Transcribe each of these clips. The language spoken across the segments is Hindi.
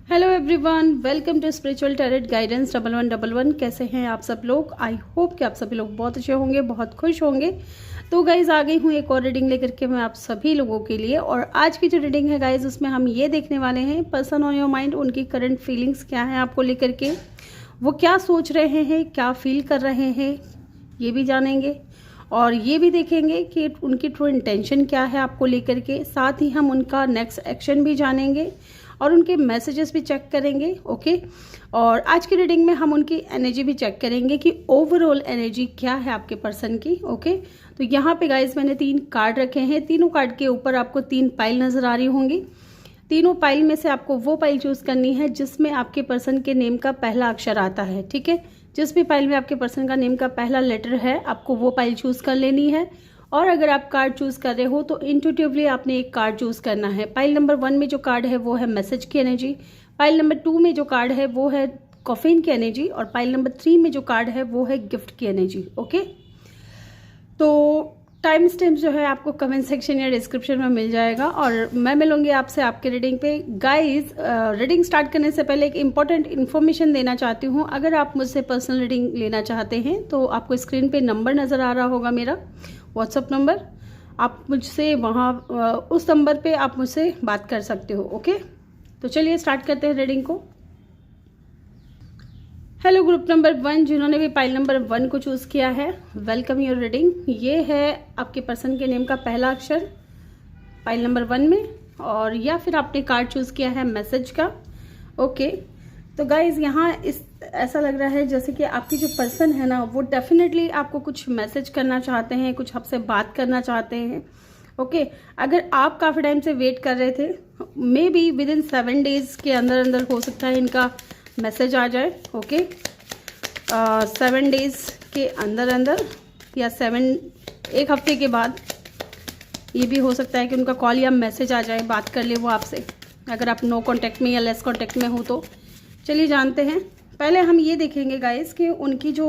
Hello everyone, welcome to spiritual tarot guidance 1111। कैसे हैं आप सब लोग? आई होप कि आप सभी लोग बहुत अच्छे होंगे, बहुत खुश होंगे। तो गाइज आ गई हूँ एक और रीडिंग लेकर के मैं आप सभी लोगों के लिए। और आज की जो रीडिंग है गाइज, उसमें हम ये देखने वाले हैं पर्सन ऑन योर माइंड, उनकी करंट फीलिंग्स क्या है आपको लेकर के, वो क्या सोच रहे हैं, क्या फील कर रहे हैं, ये भी जानेंगे। और ये भी देखेंगे कि उनकी ट्रू इंटेंशन क्या है आपको लेकर के। साथ ही हम उनका नेक्स्ट एक्शन भी जानेंगे और उनके मैसेजेस भी चेक करेंगे। ओके, और आज की रीडिंग में हम उनकी एनर्जी भी चेक करेंगे कि ओवरऑल एनर्जी क्या है आपके पर्सन की। ओके, तो यहाँ पे गाइज मैंने 3 कार्ड रखे हैं। तीनों कार्ड के ऊपर आपको 3 पाइल नजर आ रही होंगी। तीनों पाइल में से आपको वो पाइल चूज करनी है जिसमें आपके पर्सन के नेम का पहला अक्षर आता है। ठीक है, जिस भी पाइल में आपके पर्सन का नेम का पहला लेटर है आपको वो पाइल चूज कर लेनी है। और अगर आप कार्ड चूज कर रहे हो तो इंट्यूटिवली आपने एक कार्ड चूज करना है। पाइल नंबर 1 में जो कार्ड है वो है मैसेज की एनर्जी। पाइल नंबर 2 में जो कार्ड है वो है कॉफीन की एनर्जी। और पाइल नंबर 3 में जो कार्ड है वो है गिफ्ट की एनर्जी। ओके, तो टाइम स्टैम्प जो है आपको कमेंट सेक्शन या डिस्क्रिप्शन में मिल जाएगा और मैं मिलूंगी आपसे आपके रीडिंग पे। गाइस, रीडिंग स्टार्ट करने से पहले एक इंपॉर्टेंट इन्फॉर्मेशन देना चाहती हूँ। अगर आप मुझसे पर्सनल रीडिंग लेना चाहते हैं तो आपको स्क्रीन पे नंबर नज़र आ रहा होगा, मेरा व्हाट्सअप नंबर। आप मुझसे वहाँ उस नंबर पे आप मुझसे बात कर सकते हो। ओके, तो चलिए स्टार्ट करते हैं रीडिंग को। हेलो ग्रुप नंबर 1, जिन्होंने भी पाइल नंबर 1 को चूज किया है, वेलकम योर रीडिंग। ये है आपके पर्सन के नेम का पहला अक्षर पाइल नंबर 1 में, और या फिर आपने कार्ड चूज किया है मैसेज का। ओके, तो गाइज यहाँ ऐसा लग रहा है जैसे कि आपकी जो पर्सन है ना वो डेफिनेटली आपको कुछ मैसेज करना चाहते हैं, कुछ आपसे बात करना चाहते हैं। ओके, अगर आप काफ़ी टाइम से वेट कर रहे थे, may be with in 7 days के अंदर अंदर हो सकता है इनका मैसेज आ जाए। ओके, 7 डेज के अंदर अंदर या 1 हफ्ते के बाद ये भी हो सकता है कि उनका कॉल या मैसेज आ जाए, बात कर ले वो आपसे, अगर आप नो कांटेक्ट में या लेस कांटेक्ट में हो तो। चलिए जानते हैं। पहले हम ये देखेंगे गाइस कि उनकी जो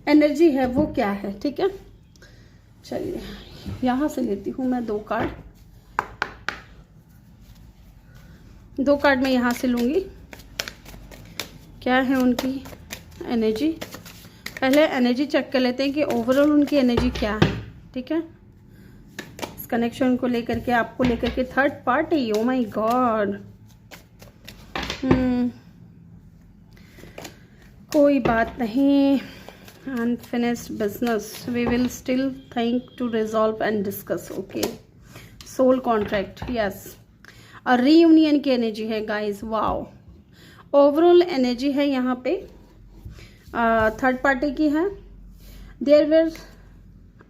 एनर्जी है वो क्या है। ठीक है, चलिए यहाँ से लेती हूँ मैं 2 कार्ड। 2 कार्ड मैं यहाँ से लूँगी। क्या है उनकी एनर्जी? पहले एनर्जी चेक कर लेते हैं कि ओवरऑल उनकी एनर्जी क्या है। ठीक है, इस कनेक्शन को लेकर के, आपको लेकर के third party. Oh my god, कोई बात नहीं, unfinished business, we will still think to resolve and discuss. Okay, soul contract, yes, और रीयूनियन की एनर्जी है गाइस। वाओ, ओवरऑल एनर्जी है यहाँ पे थर्ड पार्टी की है। There were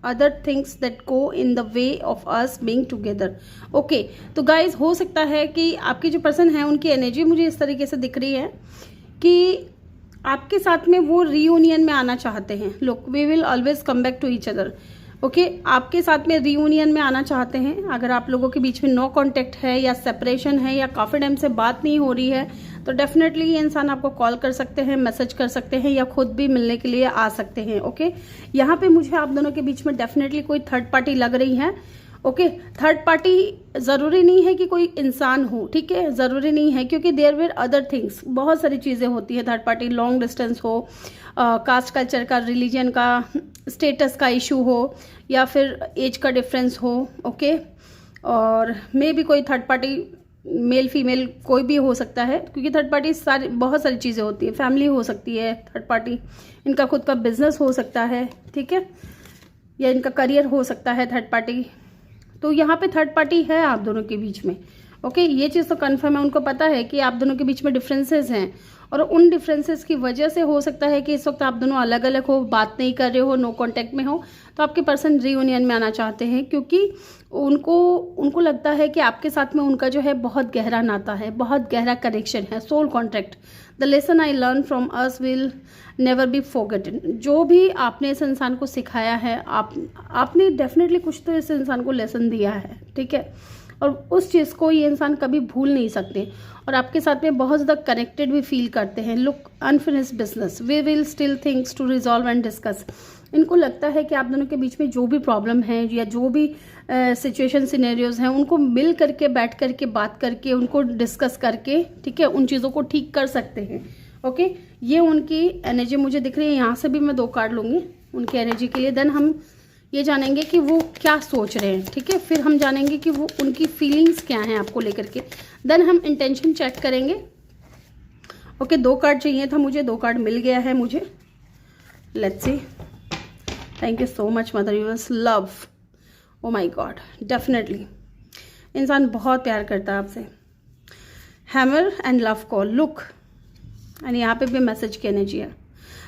other things that go in the way of us being together. Okay, तो गाइज हो सकता है कि आपकी जो पर्सन है उनकी एनर्जी मुझे इस तरीके से दिख रही है कि आपके साथ में वो रीयूनियन में आना चाहते हैं। Look, we will always come back to each other. Okay, आपके साथ में रीयूनियन में आना चाहते हैं। अगर आप लोगों के बीच में नो कांटेक्ट है या सेपरेशन है या काफ़ी टाइम से बात नहीं हो रही है तो डेफिनेटली ये इंसान आपको कॉल कर सकते हैं, मैसेज कर सकते हैं या खुद भी मिलने के लिए आ सकते हैं। ओके, यहाँ पे मुझे आप दोनों के बीच में डेफिनेटली कोई थर्ड पार्टी लग रही है। ओके, थर्ड पार्टी ज़रूरी नहीं है कि कोई इंसान हो। ठीक है, ज़रूरी नहीं है, क्योंकि देयर वेर अदर थिंग्स, बहुत सारी चीज़ें होती है। थर्ड पार्टी लॉन्ग डिस्टेंस हो, कास्ट कल्चर का, रिलीजन का, स्टेटस का इशू हो, या फिर एज का डिफरेंस हो। ओके, और मे भी कोई थर्ड पार्टी मेल फीमेल कोई भी हो सकता है, क्योंकि थर्ड पार्टी बहुत सारी चीज़ें होती है। फैमिली हो सकती है थर्ड पार्टी, इनका खुद का बिजनेस हो सकता है। ठीक है, या इनका करियर हो सकता है थर्ड पार्टी। तो यहाँ पे थर्ड पार्टी है आप दोनों के बीच में। ओके, ये चीज़ तो कन्फर्म है, उनको पता है कि आप दोनों के बीच में डिफरेंसेस हैं और उन डिफरेंसेस की वजह से हो सकता है कि इस वक्त आप दोनों अलग अलग हो, बात नहीं कर रहे हो, नो कांटेक्ट में हो। तो आपके पर्सन रीयूनियन में आना चाहते हैं क्योंकि उनको लगता है कि आपके साथ में उनका जो है बहुत गहरा नाता है, बहुत गहरा कनेक्शन है, soul contract. The lesson I learn from us will never be forgotten. जो भी आपने इस इंसान को सिखाया है, आपने डेफिनेटली कुछ तो इस इंसान को लेसन दिया है। ठीक है, और उस चीज़ को ये इंसान कभी भूल नहीं सकते और आपके साथ में बहुत ज़्यादा कनेक्टेड भी फील करते हैं। Look, unfinished business, we will still thinks to resolve and discuss. इनको लगता है कि आप दोनों के बीच में जो भी प्रॉब्लम है या जो भी सिचुएशन सिनेरियोज हैं उनको मिल करके बैठ करके बात करके उनको डिस्कस करके, ठीक है, उन चीज़ों को ठीक कर सकते हैं। ओके, ये उनकी एनर्जी मुझे दिख रही है। यहाँ से भी मैं 2 कार्ड लूँगी उनकी एनर्जी के लिए। देन हम ये जानेंगे कि वो क्या सोच रहे हैं, ठीक है। फिर हम जानेंगे कि वो उनकी फीलिंग्स क्या हैं आपको लेकर के। देन हम इंटेंशन चेक करेंगे। ओके, 2 कार्ड चाहिए था मुझे, 2 कार्ड मिल गया है मुझे। Let's see. Thank you so much mother universe. Love, O my God, definitely इंसान बहुत प्यार करता है आपसे। Hammer and love call, look, and यहाँ पे भी मैसेज की एनर्जी है।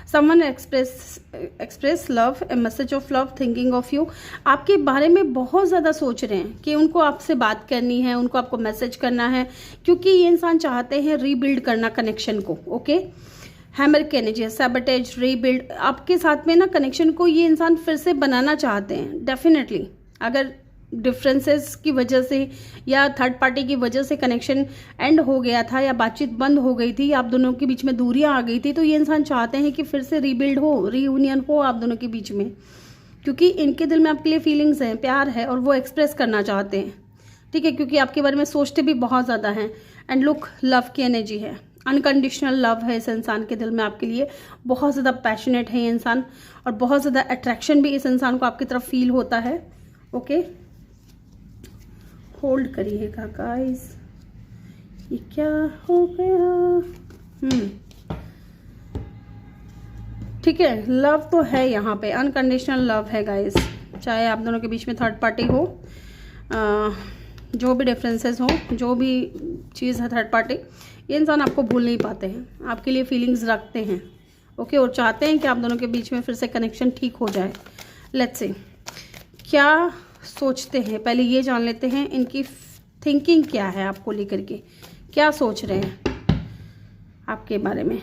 Someone express love, A message of love, thinking of you. आपके बारे में बहुत ज़्यादा सोच रहे हैं कि उनको आपसे बात करनी है, उनको आपको मैसेज करना है, क्योंकि ये इंसान चाहते हैं रीबिल्ड करना कनेक्शन को। ओके, हैमर की एनर्जी है, सैबोटेज, रीबिल्ड। आपके साथ में ना कनेक्शन को ये इंसान फिर से बनाना चाहते हैं डेफिनेटली। अगर डिफरेंसेस की वजह से या थर्ड पार्टी की वजह से कनेक्शन एंड हो गया था या बातचीत बंद हो गई थी, आप दोनों के बीच में दूरियां आ गई थी, तो ये इंसान चाहते हैं कि फिर से रीबिल्ड हो, रीयूनियन हो आप दोनों के बीच में, क्योंकि इनके दिल में आपके लिए फीलिंग्स हैं, प्यार है, और वो एक्सप्रेस करना चाहते हैं, ठीक है, क्योंकि आपके बारे में सोचते भी बहुत ज़्यादा हैं। एंड लुक, लव की एनर्जी है, अनकंडीशनल लव है इस इंसान के दिल में आपके लिए। बहुत ज़्यादा पैशनेट है ये इंसान, और बहुत ज़्यादा अट्रैक्शन भी इस इंसान को आपकी तरफ फील होता है। ओके, होल्ड करिएगा गाइस, ये क्या हो गया। ठीक है, लव तो है यहाँ पे, अनकंडीशनल लव है गाइस। चाहे आप दोनों के बीच में थर्ड पार्टी हो, जो भी डिफरेंसेस हो, जो भी चीज़ है थर्ड पार्टी, ये इंसान आपको भूल नहीं पाते हैं, आपके लिए फीलिंग्स रखते हैं। ओके, और चाहते हैं कि आप दोनों के बीच में फिर से कनेक्शन ठीक हो जाए। लेट्स सी क्या सोचते हैं, पहले ये जान लेते हैं इनकी थिंकिंग क्या है आपको लेकर के, क्या सोच रहे हैं आपके बारे में।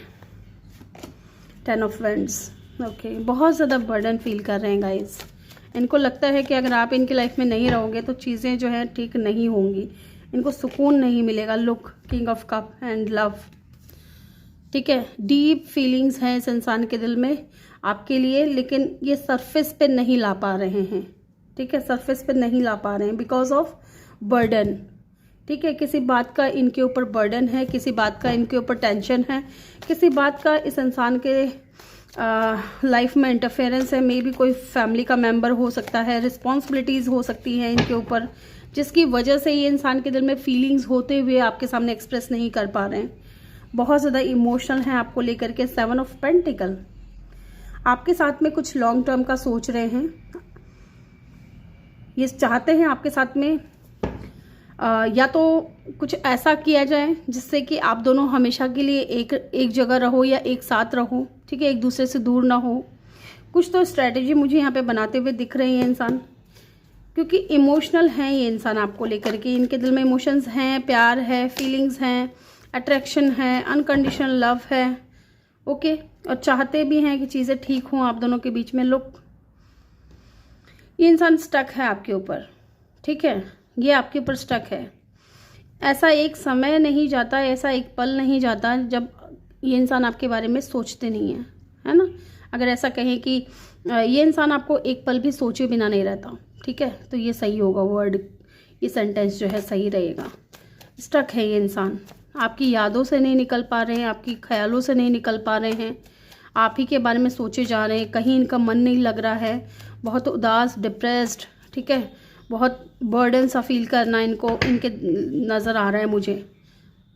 10 ऑफ वैंड्स। ओके, बहुत ज़्यादा बर्डन फील कर रहे हैं गाइस। इनको लगता है कि अगर आप इनकी लाइफ में नहीं रहोगे तो चीज़ें जो हैं ठीक नहीं होंगी, इनको सुकून नहीं मिलेगा। Look, king of cup and love, ठीक है, डीप फीलिंग्स हैं इस इंसान के दिल में आपके लिए, लेकिन ये सरफेस पे नहीं ला पा रहे हैं, ठीक है, सरफेस पे नहीं ला पा रहे हैं बिकॉज ऑफ बर्डन, ठीक है। किसी बात का इनके ऊपर बर्डन है, किसी बात का इनके ऊपर टेंशन है, किसी बात का इस इंसान के लाइफ में इंटरफेरेंस है। मे बी कोई फैमिली का मेंबर हो सकता है, रिस्पॉन्सिबिलिटीज़ हो सकती हैं इनके ऊपर, जिसकी वजह से ये इंसान के दिल में फीलिंग्स होते हुए आपके सामने एक्सप्रेस नहीं कर पा रहे हैं। बहुत ज़्यादा इमोशनल हैं आपको लेकर के। 7 ऑफ पेंटिकल, आपके साथ में कुछ लॉन्ग टर्म का सोच रहे हैं, ये चाहते हैं आपके साथ में या तो कुछ ऐसा किया जाए जिससे कि आप दोनों हमेशा के लिए एक जगह रहो या एक साथ रहो, ठीक है, एक दूसरे से दूर ना हो। कुछ तो स्ट्रैटेजी मुझे यहाँ पे बनाते हुए दिख रहे हैं इंसान, क्योंकि इमोशनल हैं ये इंसान आपको लेकर के। इनके दिल में इमोशंस हैं, प्यार है, फीलिंग्स हैं, अट्रैक्शन है, अनकंडीशनल लव है। ओके, और चाहते भी हैं कि चीज़ें ठीक हों आप दोनों के बीच में। लुक, ये इंसान स्टक है आपके ऊपर, ठीक है, ये आपके ऊपर स्टक है। ऐसा एक समय नहीं जाता, ऐसा एक पल नहीं जाता जब ये इंसान आपके बारे में सोचते नहीं है, है ना। अगर ऐसा कहें कि ये इंसान आपको एक पल भी सोचे बिना नहीं रहता, ठीक है, तो ये सही होगा वर्ड, ये सेंटेंस जो है सही रहेगा। स्टक है ये इंसान, आपकी यादों से नहीं निकल पा रहे हैं, आपकी ख्यालों से नहीं निकल पा रहे हैं, आप ही के बारे में सोचे जा रहे हैं, कहीं इनका मन नहीं लग रहा है, बहुत उदास, डिप्रेस्ड, ठीक है, बहुत बर्डन सा फील करना इनको इनके नज़र आ रहा है मुझे,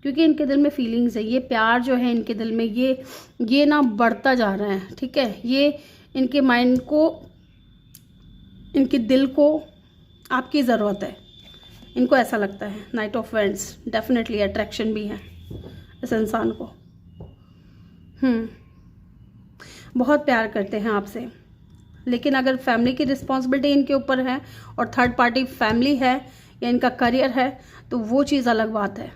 क्योंकि इनके दिल में फीलिंग्स है। ये प्यार जो है इनके दिल में ये ना बढ़ता जा रहा है, ठीक है, ये इनके माइंड को, इनके दिल को आपकी ज़रूरत है, इनको ऐसा लगता है। Night of wands, definitely attraction भी है इस इंसान को। बहुत प्यार करते हैं आपसे, लेकिन अगर फैमिली की रिस्पॉन्सिबिलिटी इनके ऊपर है और थर्ड पार्टी फैमिली है या इनका करियर है, तो वो चीज़ अलग बात है।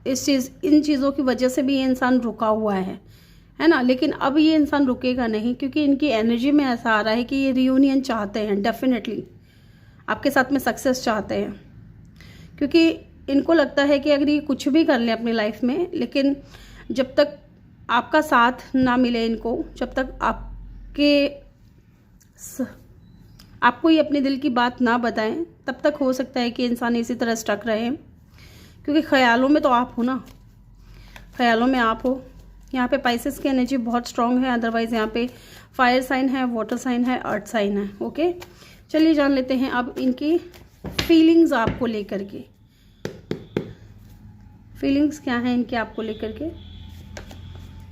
इन चीज़ों की वजह से भी ये इंसान रुका हुआ है ना। लेकिन अब ये इंसान रुकेगा नहीं, क्योंकि इनकी एनर्जी में ऐसा आ रहा है कि ये रियूनियन चाहते हैं, डेफिनेटली आपके साथ में सक्सेस चाहते हैं, क्योंकि इनको लगता है कि अगर ये कुछ भी कर लें अपनी लाइफ में, लेकिन जब तक आपका साथ ना मिले इनको, जब तक आपको ये अपने दिल की बात ना बताएं, तब तक हो सकता है कि इंसान इसी तरह स्टक रहे, क्योंकि ख्यालों में तो आप हो ना, ख्यालों में आप हो। यहाँ पे पाइसेस की एनर्जी बहुत स्ट्रांग है, अदरवाइज यहाँ पे फायर साइन है, वाटर साइन है, अर्थ साइन है। ओके, चलिए जान लेते हैं अब इनकी फीलिंग्स आपको लेकर के। फीलिंग्स क्या है इनके आपको लेकर के?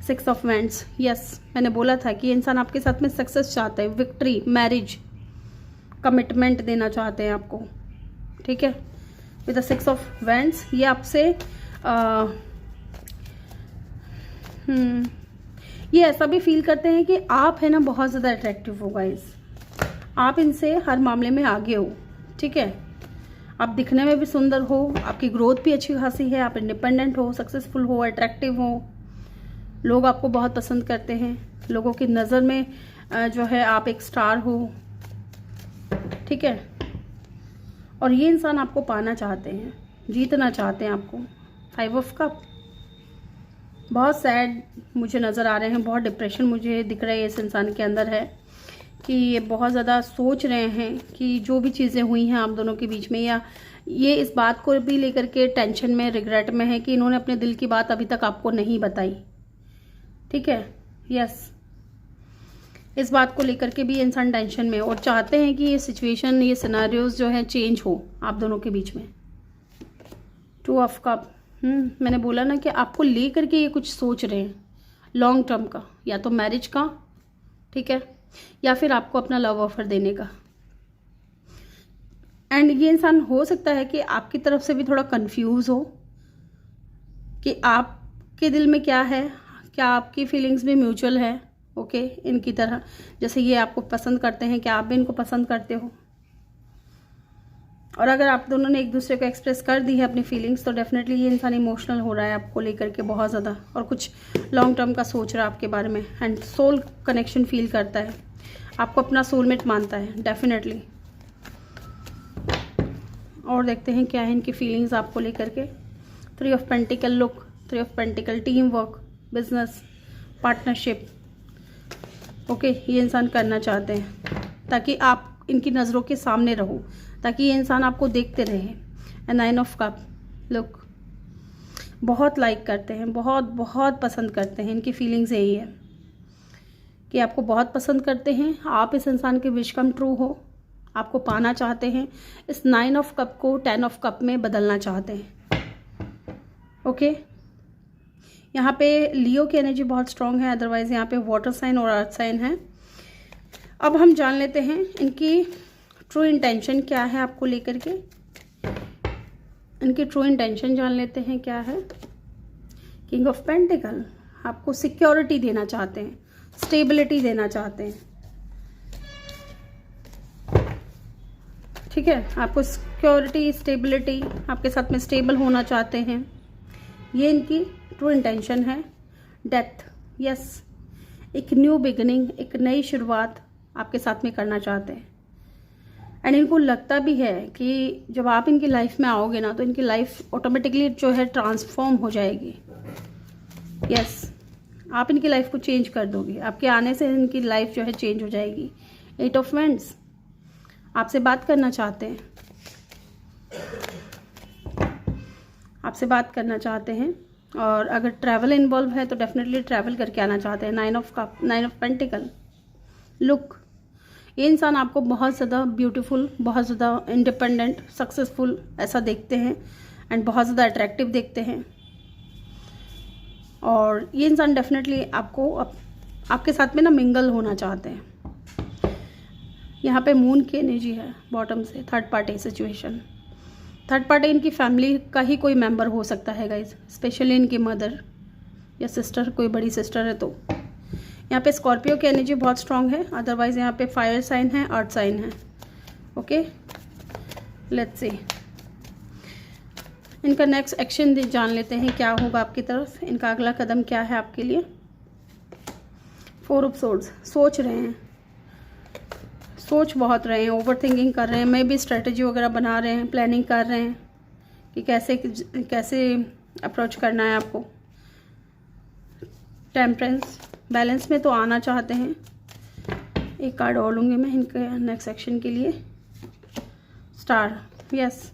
6 ऑफ वैंड्स। यस, मैंने बोला था कि इंसान आपके साथ में सक्सेस चाहता है, विक्ट्री, मैरिज, कमिटमेंट देना चाहते हैं आपको। ठीक है, विद द 6 ऑफ वैंड्स ये आपसे ये ऐसा भी फील करते हैं कि आप है ना बहुत ज़्यादा अट्रैक्टिव हो गाइस, आप इनसे हर मामले में आगे हो। ठीक है, आप दिखने में भी सुंदर हो, आपकी ग्रोथ भी अच्छी खासी है, आप इंडिपेंडेंट हो, सक्सेसफुल हो, अट्रैक्टिव हो, लोग आपको बहुत पसंद करते हैं, लोगों की नज़र में जो है आप एक स्टार हो। ठीक है, और ये इंसान आपको पाना चाहते हैं, जीतना चाहते हैं आपको। 5 ऑफ कप, बहुत सैड मुझे नज़र आ रहे हैं, बहुत डिप्रेशन मुझे दिख रहा है इस इंसान के अंदर है, कि ये बहुत ज़्यादा सोच रहे हैं कि जो भी चीज़ें हुई हैं आप दोनों के बीच में, या ये इस बात को भी लेकर के टेंशन में, रिग्रेट में है कि इन्होंने अपने दिल की बात अभी तक आपको नहीं बताई। ठीक है, यस, इस बात को लेकर के भी इंसान टेंशन में और चाहते हैं कि ये सिचुएशन, ये सिनेरियोज जो है चेंज हो आप दोनों के बीच में। 2 ऑफ कप, मैंने बोला ना कि आपको लेकर के ये कुछ सोच रहे हैं लॉन्ग टर्म का, या तो मैरिज का, ठीक है, या फिर आपको अपना लव ऑफर देने का। एंड ये इंसान हो सकता है कि आपकी तरफ से भी थोड़ा कंफ्यूज हो कि आपके दिल में क्या है, क्या आपकी फीलिंग्स भी म्यूचुअल है। ओके, इनकी तरह जैसे ये आपको पसंद करते हैं, क्या आप भी इनको पसंद करते हो। और अगर आप दोनों ने एक दूसरे को एक्सप्रेस कर दी है अपनी फीलिंग्स, तो डेफिनेटली ये इंसान इमोशनल हो रहा है आपको लेकर के बहुत ज़्यादा, और कुछ लॉन्ग टर्म का सोच रहा है आपके बारे में। एंड सोल कनेक्शन फील करता है, आपको अपना सोलमेट मानता है डेफिनेटली। और देखते हैं क्या है इनकी फीलिंग्स आपको लेकर के। 3 of pentacle, look, 3 of pentacle, team work, business, partnership. Okay, ये इंसान करना चाहते हैं ताकि आप इनकी नज़रों के सामने रहो, ताकि ये इंसान आपको देखते रहे। एंड 9 ऑफ कप, लुक, बहुत लाइक करते हैं, बहुत बहुत पसंद करते हैं। इनकी फीलिंग्स यही है कि आपको बहुत पसंद करते हैं, आप इस इंसान के विश कम ट्रू हो, आपको पाना चाहते हैं, इस 9 ऑफ कप को 10 ऑफ कप में बदलना चाहते हैं। ओके, यहाँ पे लियो की एनर्जी बहुत स्ट्रांग है, अदरवाइज यहाँ पे वाटर साइन और अर्थ साइन है। अब हम जान लेते हैं इनकी ट्रू इंटेंशन क्या है आपको लेकर के। इनकी ट्रू इंटेंशन जान लेते हैं क्या है। किंग ऑफ पेंटिकल, आपको सिक्योरिटी देना चाहते हैं, स्टेबिलिटी देना चाहते हैं। ठीक है, आपको सिक्योरिटी, स्टेबिलिटी, आपके साथ में स्टेबल होना चाहते हैं, ये इनकी ट्रू इंटेंशन है। डेथ, यस, एक न्यू बिगिनिंग, एक नई शुरुआत आपके साथ में करना चाहते हैं। एंड इनको लगता भी है कि जब आप इनकी लाइफ में आओगे ना, तो इनकी लाइफ ऑटोमेटिकली जो है ट्रांसफॉर्म हो जाएगी। यस, आप इनकी लाइफ को चेंज कर दोगे, आपके आने से इनकी लाइफ जो है चेंज हो जाएगी। 8 ऑफ वैंड्स, आपसे बात करना चाहते हैं, आपसे बात करना चाहते हैं, और अगर ट्रैवल इन्वॉल्व है तो डेफिनेटली ट्रैवल करके आना चाहते हैं। 9 of cup, 9 of pentacle, look, ये इंसान आपको बहुत ज़्यादा ब्यूटीफुल, बहुत ज़्यादा इंडिपेंडेंट, सक्सेसफुल ऐसा देखते हैं, एंड बहुत ज़्यादा अट्रैक्टिव देखते हैं। और ये इंसान डेफिनेटली आपको आपके साथ में ना मिंगल होना चाहते हैं। यहाँ पे मून की एनर्जी है बॉटम से, third party situation. Third party इनकी फैमिली का ही कोई मेंबर हो सकता है गाइस, स्पेशली इनकी मदर या सिस्टर, कोई बड़ी सिस्टर है तो। यहाँ पे स्कॉर्पियो की एनर्जी बहुत स्ट्रांग है, अदरवाइज यहाँ पे फायर साइन है, अर्थ साइन है। ओके, लेट्स सी इनका नेक्स्ट एक्शन जान लेते हैं क्या होगा आपकी तरफ, इनका अगला कदम क्या है आपके लिए। 4 ऑफ सोर्ड्स, सोच रहे हैं, सोच बहुत रहे हैं, ओवर थिंकिंग कर रहे हैं, मे भी स्ट्रेटजी वगैरह बना रहे हैं, प्लानिंग कर रहे हैं कि कैसे अप्रोच करना है आपको। टेम्परेंस, बैलेंस में तो आना चाहते हैं, एक कार्ड और लूँगी मैं इनके नेक्स्ट सेक्शन के लिए। स्टार, यस,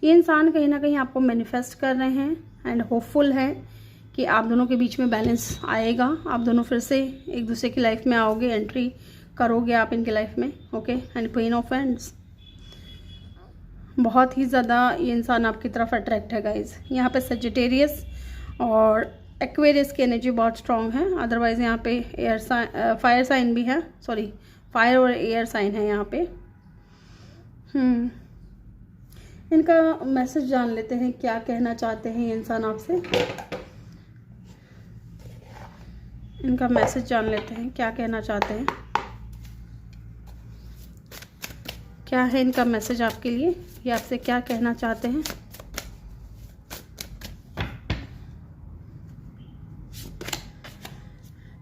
ये इंसान कहीं ना कहीं आपको मैनिफेस्ट कर रहे हैं एंड होपफुल है कि आप दोनों के बीच में बैलेंस आएगा। आप दोनों फिर से एक दूसरे की लाइफ में आओगे, एंट्री करोगे आप इनके लाइफ में। Okay, and queen of hands, बहुत ही ज़्यादा ये इंसान आपकी तरफ अट्रैक्ट है गाइज। यहाँ पे सजिटेरियस और एक्वेरियस की एनर्जी बहुत स्ट्रॉन्ग है। अदरवाइज यहाँ पे एयर साइन, फायर साइन भी है, सॉरी फायर और एयर साइन है यहाँ पे। इनका मैसेज जान लेते हैं, क्या कहना चाहते हैं ये इंसान आपसे। इनका मैसेज जान लेते हैं, क्या कहना चाहते हैं, क्या है इनका मैसेज आपके लिए, ये आपसे क्या कहना चाहते हैं।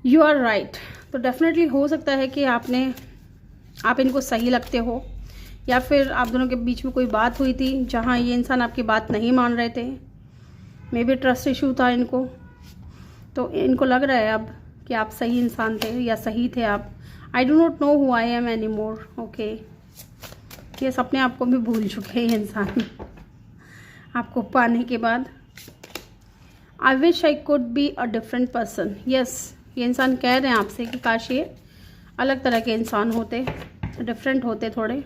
You are right. तो डेफिनेटली हो सकता है कि आप इनको सही लगते हो, या फिर आप दोनों के बीच में कोई बात हुई थी जहाँ ये इंसान आपकी बात नहीं मान रहे थे। मे बी ट्रस्ट इशू था इनको, तो इनको लग रहा है अब कि आप सही इंसान थे या सही थे आप। आई do not know who I am any more. Okay, ये अपने आप को भी भूल चुके हैं इंसान आपको पाने के बाद। I wish I could be a different person. Yes, ये इंसान कह रहे हैं आपसे कि काश ये अलग तरह के इंसान होते, डिफरेंट होते थोड़े।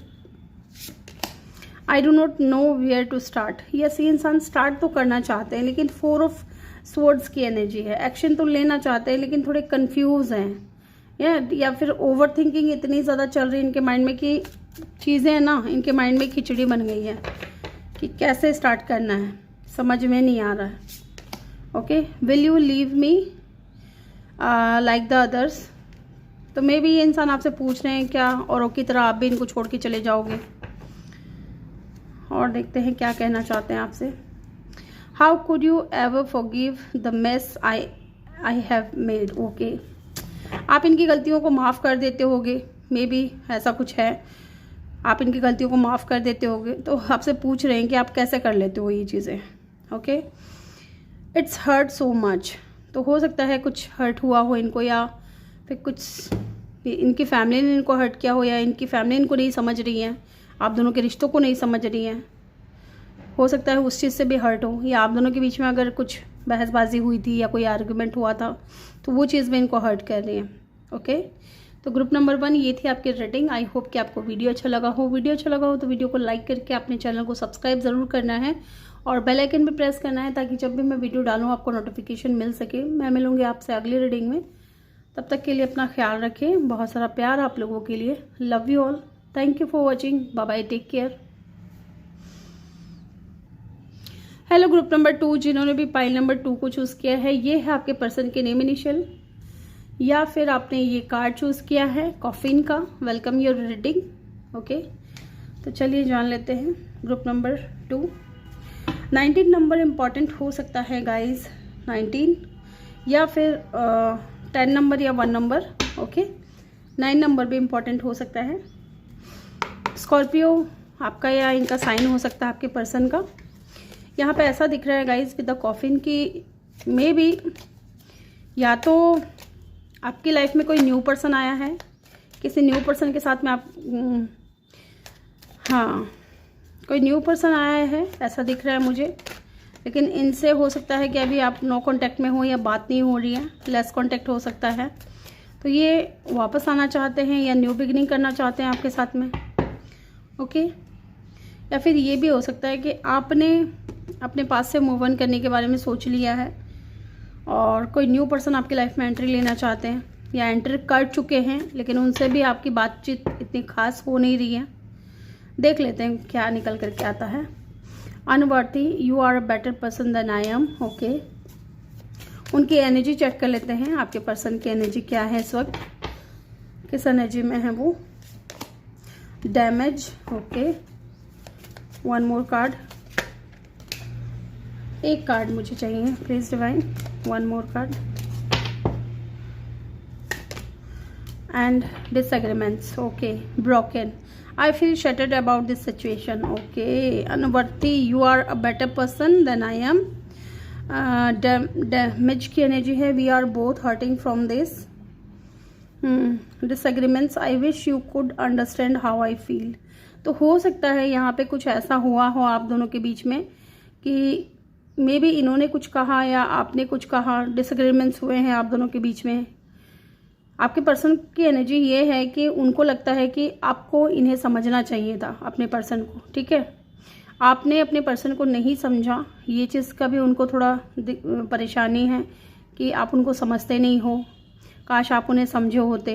I do not know where to start. Yes, ये इंसान स्टार्ट तो करना चाहते हैं, लेकिन 4 ऑफ स्वॉर्ड्स की एनर्जी है। एक्शन तो लेना चाहते हैं लेकिन थोड़े कंफ्यूज हैं, या फिर ओवर थिंकिंग इतनी ज़्यादा चल रही है इनके माइंड में कि चीज़ें ना इनके माइंड में खिचड़ी बन गई है कि कैसे स्टार्ट करना है, समझ में नहीं आ रहा है। Okay, will you leave me like the others. तो मे बी ये इंसान आपसे पूछ रहे हैं क्या औरों की तरह आप भी इनको छोड़ के चले जाओगे। और देखते हैं क्या कहना चाहते हैं आपसे। How could you ever forgive the mess I have made. Okay, आप इनकी गलतियों को माफ़ कर देते होगे, मे बी ऐसा कुछ है, आप इनकी गलतियों को माफ़ कर देते होगे। तो आपसे पूछ रहे हैं कि आप कैसे कर लेते हो ये चीज़ें। Okay, it's hurt so much. तो हो सकता है कुछ हर्ट हुआ हो इनको, या फिर कुछ इनकी फैमिली ने इनको हर्ट किया हो, या इनकी फैमिली इनको नहीं समझ रही है, आप दोनों के रिश्तों को नहीं समझ रही हैं। हो सकता है उस चीज़ से भी हर्ट हो, या आप दोनों के बीच में अगर कुछ बहसबाजी हुई थी या कोई आर्गुमेंट हुआ था तो वो चीज़ भी इनको हर्ट कर रही है। ओके, तो ग्रुप नंबर 1 ये थी आपकी रेटिंग। आई होप कि आपको वीडियो अच्छा लगा हो। वीडियो अच्छा लगा हो तो वीडियो को लाइक करके अपने चैनल को सब्सक्राइब ज़रूर करना है और बेल आइकन भी प्रेस करना है, ताकि जब भी मैं वीडियो डालूँ आपको नोटिफिकेशन मिल सके। मैं मिलूँगी आपसे अगली रीडिंग में, तब तक के लिए अपना ख्याल रखें। बहुत सारा प्यार आप लोगों के लिए। Love you all, thank you for watching, bye bye, take care. Hello group number 2, जिन्होंने भी पाइल नंबर 2 को चूज़ किया है, ये है आपके पर्सन के नेम इनिशियल, या फिर आपने ये कार्ड चूज़ किया है कॉफिन का। Welcome your reading. ओके, तो चलिए जान लेते हैं ग्रुप नंबर 2। 19 नंबर इम्पॉर्टेंट हो सकता है गाइज, 19 या फिर 10 नंबर या 1 नंबर। ओके, 9 नंबर भी इम्पॉर्टेंट हो सकता है। स्कॉर्पियो आपका या इनका साइन हो सकता है आपके पर्सन का। यहाँ पे ऐसा दिख रहा है गाइज विद द कॉफिन की मे बी या तो आपकी लाइफ में कोई न्यू पर्सन आया है, किसी न्यू पर्सन के साथ में आप हाँ कोई न्यू पर्सन आया है ऐसा दिख रहा है मुझे। लेकिन इनसे हो सकता है कि अभी आप नो कांटेक्ट में हो या बात नहीं हो रही है, लेस कांटेक्ट हो सकता है। तो ये वापस आना चाहते हैं या न्यू बिगिनिंग करना चाहते हैं आपके साथ में। ओके, या फिर ये भी हो सकता है कि आपने अपने पास से मूव ऑन करने के बारे में सोच लिया है और कोई न्यू पर्सन आपकी लाइफ में एंट्री लेना चाहते हैं या एंटर कर चुके हैं, लेकिन उनसे भी आपकी बातचीत इतनी खास हो नहीं रही है। देख लेते हैं क्या निकल करके आता है। Unworthy, you are a better person than I am. Okay, उनकी एनर्जी चेक कर लेते हैं। आपके पर्सन की एनर्जी क्या है इस वक्त, किस एनर्जी में है वो। Damage, okay, 1 more card. एक कार्ड मुझे चाहिए please divine, 1 more card. And disagreements, okay, broken, I feel shattered about this situation. Okay, Anuvarti, you are a better person than I am. Damage की एनर्जी है, we are both hurting from this. Disagreements, I wish you could understand how I feel. तो हो सकता है यहाँ पे कुछ ऐसा हुआ हो आप दोनों के बीच में कि मे बी इन्होंने कुछ कहा या आपने कुछ कहा, डिसएग्रीमेंट्स हुए हैं आप दोनों के बीच में। आपके पर्सन की एनर्जी ये है कि उनको लगता है कि आपको इन्हें समझना चाहिए था, अपने पर्सन को, ठीक है। आपने अपने पर्सन को नहीं समझा, ये चीज़ का भी उनको थोड़ा परेशानी है कि आप उनको समझते नहीं हो। काश आप उन्हें समझे होते,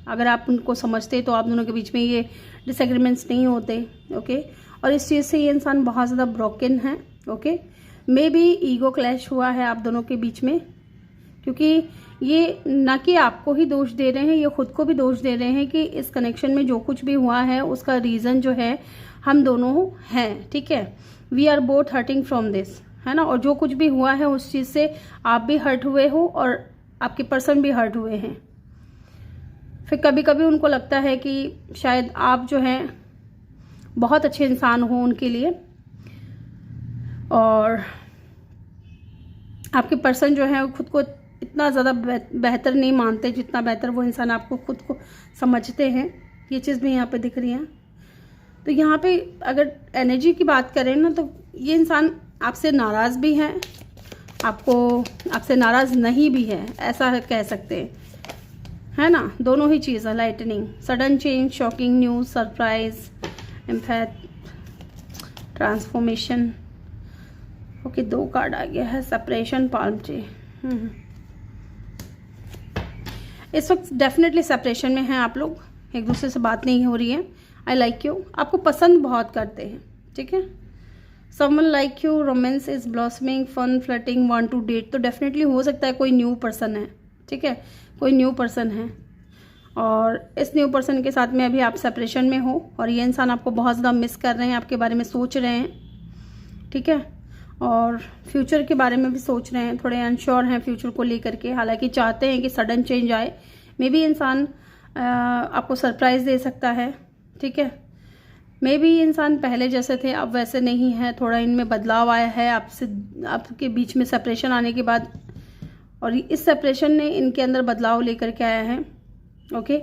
अगर आप उनको समझते तो आप दोनों के बीच में ये डिसएग्रीमेंट्स नहीं होते, ओके। और इस चीज़ से ये इंसान बहुत ज़्यादा ब्रोकन है, okay. May be ego clash हुआ है आप दोनों के बीच में, क्योंकि ये ना कि आपको ही दोष दे रहे हैं, ये खुद को भी दोष दे रहे हैं कि इस कनेक्शन में जो कुछ भी हुआ है उसका रीज़न जो है हम दोनों हैं, ठीक है। We are both hurting from this, है ना। और जो कुछ भी हुआ है उस चीज़ से आप भी हर्ट हुए हो और आपके पर्सन भी हर्ट हुए हैं। फिर कभी कभी उनको लगता है कि शायद आप जो हैं बहुत अच्छे इंसान हो उनके लिए, और आपके पर्सन जो है खुद को इतना ज़्यादा बेहतर नहीं मानते जितना बेहतर वो इंसान आपको खुद को समझते हैं। ये चीज़ भी यहाँ पे दिख रही है। तो यहाँ पे अगर एनर्जी की बात करें ना, तो ये इंसान आपसे नाराज़ भी है, आपसे नाराज़ नहीं भी है, ऐसा कह सकते हैं, है ना। दोनों ही चीज़ है, lightning, sudden change, shocking news, surprise, empath, transformation, okay. 2 card आ गया है, सेपरेशन, पाल्म ट्री। इस वक्त डेफिनेटली सेपरेशन में हैं आप लोग, एक दूसरे से बात नहीं हो रही है। आई लाइक यू, आपको पसंद बहुत करते हैं, ठीक है। Someone like you, romance is blossoming, fun, flirting, want to date. तो डेफिनेटली हो सकता है कोई न्यू पर्सन है, ठीक है, कोई न्यू पर्सन है, और इस न्यू पर्सन के साथ में अभी आप सेपरेशन में हो, और ये इंसान आपको बहुत ज़्यादा मिस कर रहे हैं, आपके बारे में सोच रहे हैं, ठीक है। और फ्यूचर के बारे में भी सोच रहे हैं, थोड़े अनश्योर हैं फ्यूचर को लेकर के। हालांकि चाहते हैं कि सडन चेंज आए, मे बी इंसान आपको सरप्राइज़ दे सकता है, ठीक है। मे बी इंसान पहले जैसे थे अब वैसे नहीं है, थोड़ा इनमें बदलाव आया है आपके बीच में सेपरेशन आने के बाद, और इस सेपरेशन ने इनके अंदर बदलाव लेकर के आया है, ओके।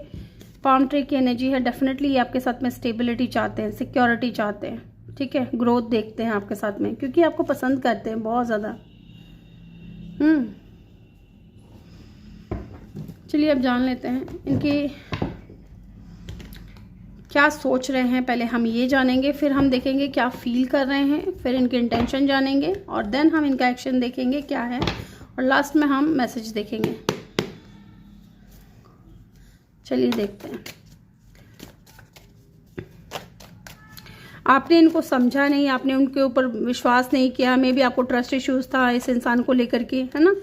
पाम ट्री की एनर्जी है, डेफिनेटली ये आपके साथ में स्टेबिलिटी चाहते हैं, सिक्योरिटी चाहते हैं, ठीक है। ग्रोथ देखते हैं आपके साथ में, क्योंकि आपको पसंद करते हैं बहुत ज़्यादा। चलिए अब जान लेते हैं इनकी क्या सोच रहे हैं। पहले हम ये जानेंगे, फिर हम देखेंगे क्या फील कर रहे हैं, फिर इनके इंटेंशन जानेंगे, और देन हम इनका एक्शन देखेंगे क्या है, और लास्ट में हम मैसेज देखेंगे। चलिए देखते हैं। आपने इनको समझा नहीं, आपने उनके ऊपर विश्वास नहीं किया, मे बी आपको ट्रस्ट इश्यूज था इस इंसान को लेकर के, है ना।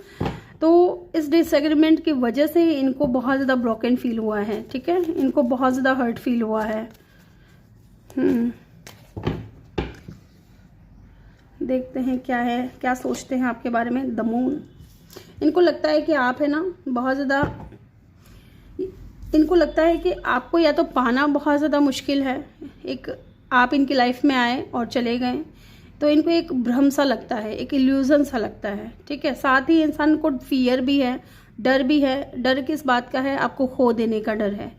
तो इस डिसएग्रीमेंट की वजह से इनको बहुत ज़्यादा ब्रोकन फील हुआ है, ठीक है। इनको बहुत ज़्यादा हर्ट फील हुआ है। देखते हैं क्या है, क्या सोचते हैं आपके बारे में। द मून, इनको लगता है कि आप है ना बहुत ज़्यादा, इनको लगता है कि आपको या तो पाना बहुत ज़्यादा मुश्किल है। एक आप इनकी लाइफ में आए और चले गए, तो इनको एक भ्रम सा लगता है, एक इल्यूजन सा लगता है, ठीक है। साथ ही इंसान को फियर भी है, डर भी है। डर किस बात का है? आपको खो देने का डर है।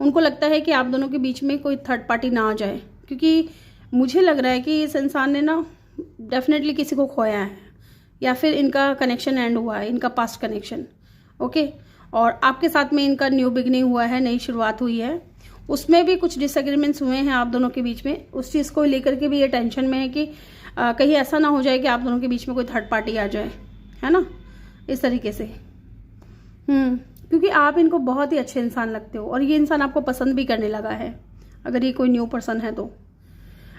उनको लगता है कि आप दोनों के बीच में कोई थर्ड पार्टी ना आ जाए, क्योंकि मुझे लग रहा है कि इस इंसान ने ना डेफिनेटली किसी को खोया है, या फिर इनका कनेक्शन एंड हुआ है, इनका पास्ट कनेक्शन, ओके। और आपके साथ में इनका न्यू बिगनिंग हुआ है, नई शुरुआत हुई है, उसमें भी कुछ डिसएग्रीमेंट्स हुए हैं आप दोनों के बीच में। उस चीज़ को लेकर के भी ये टेंशन में है कि कहीं ऐसा ना हो जाए कि आप दोनों के बीच में कोई थर्ड पार्टी आ जाए, है ना, इस तरीके से। क्योंकि आप इनको बहुत ही अच्छे इंसान लगते हो, और ये इंसान आपको पसंद भी करने लगा है, अगर ये कोई न्यू पर्सन है तो।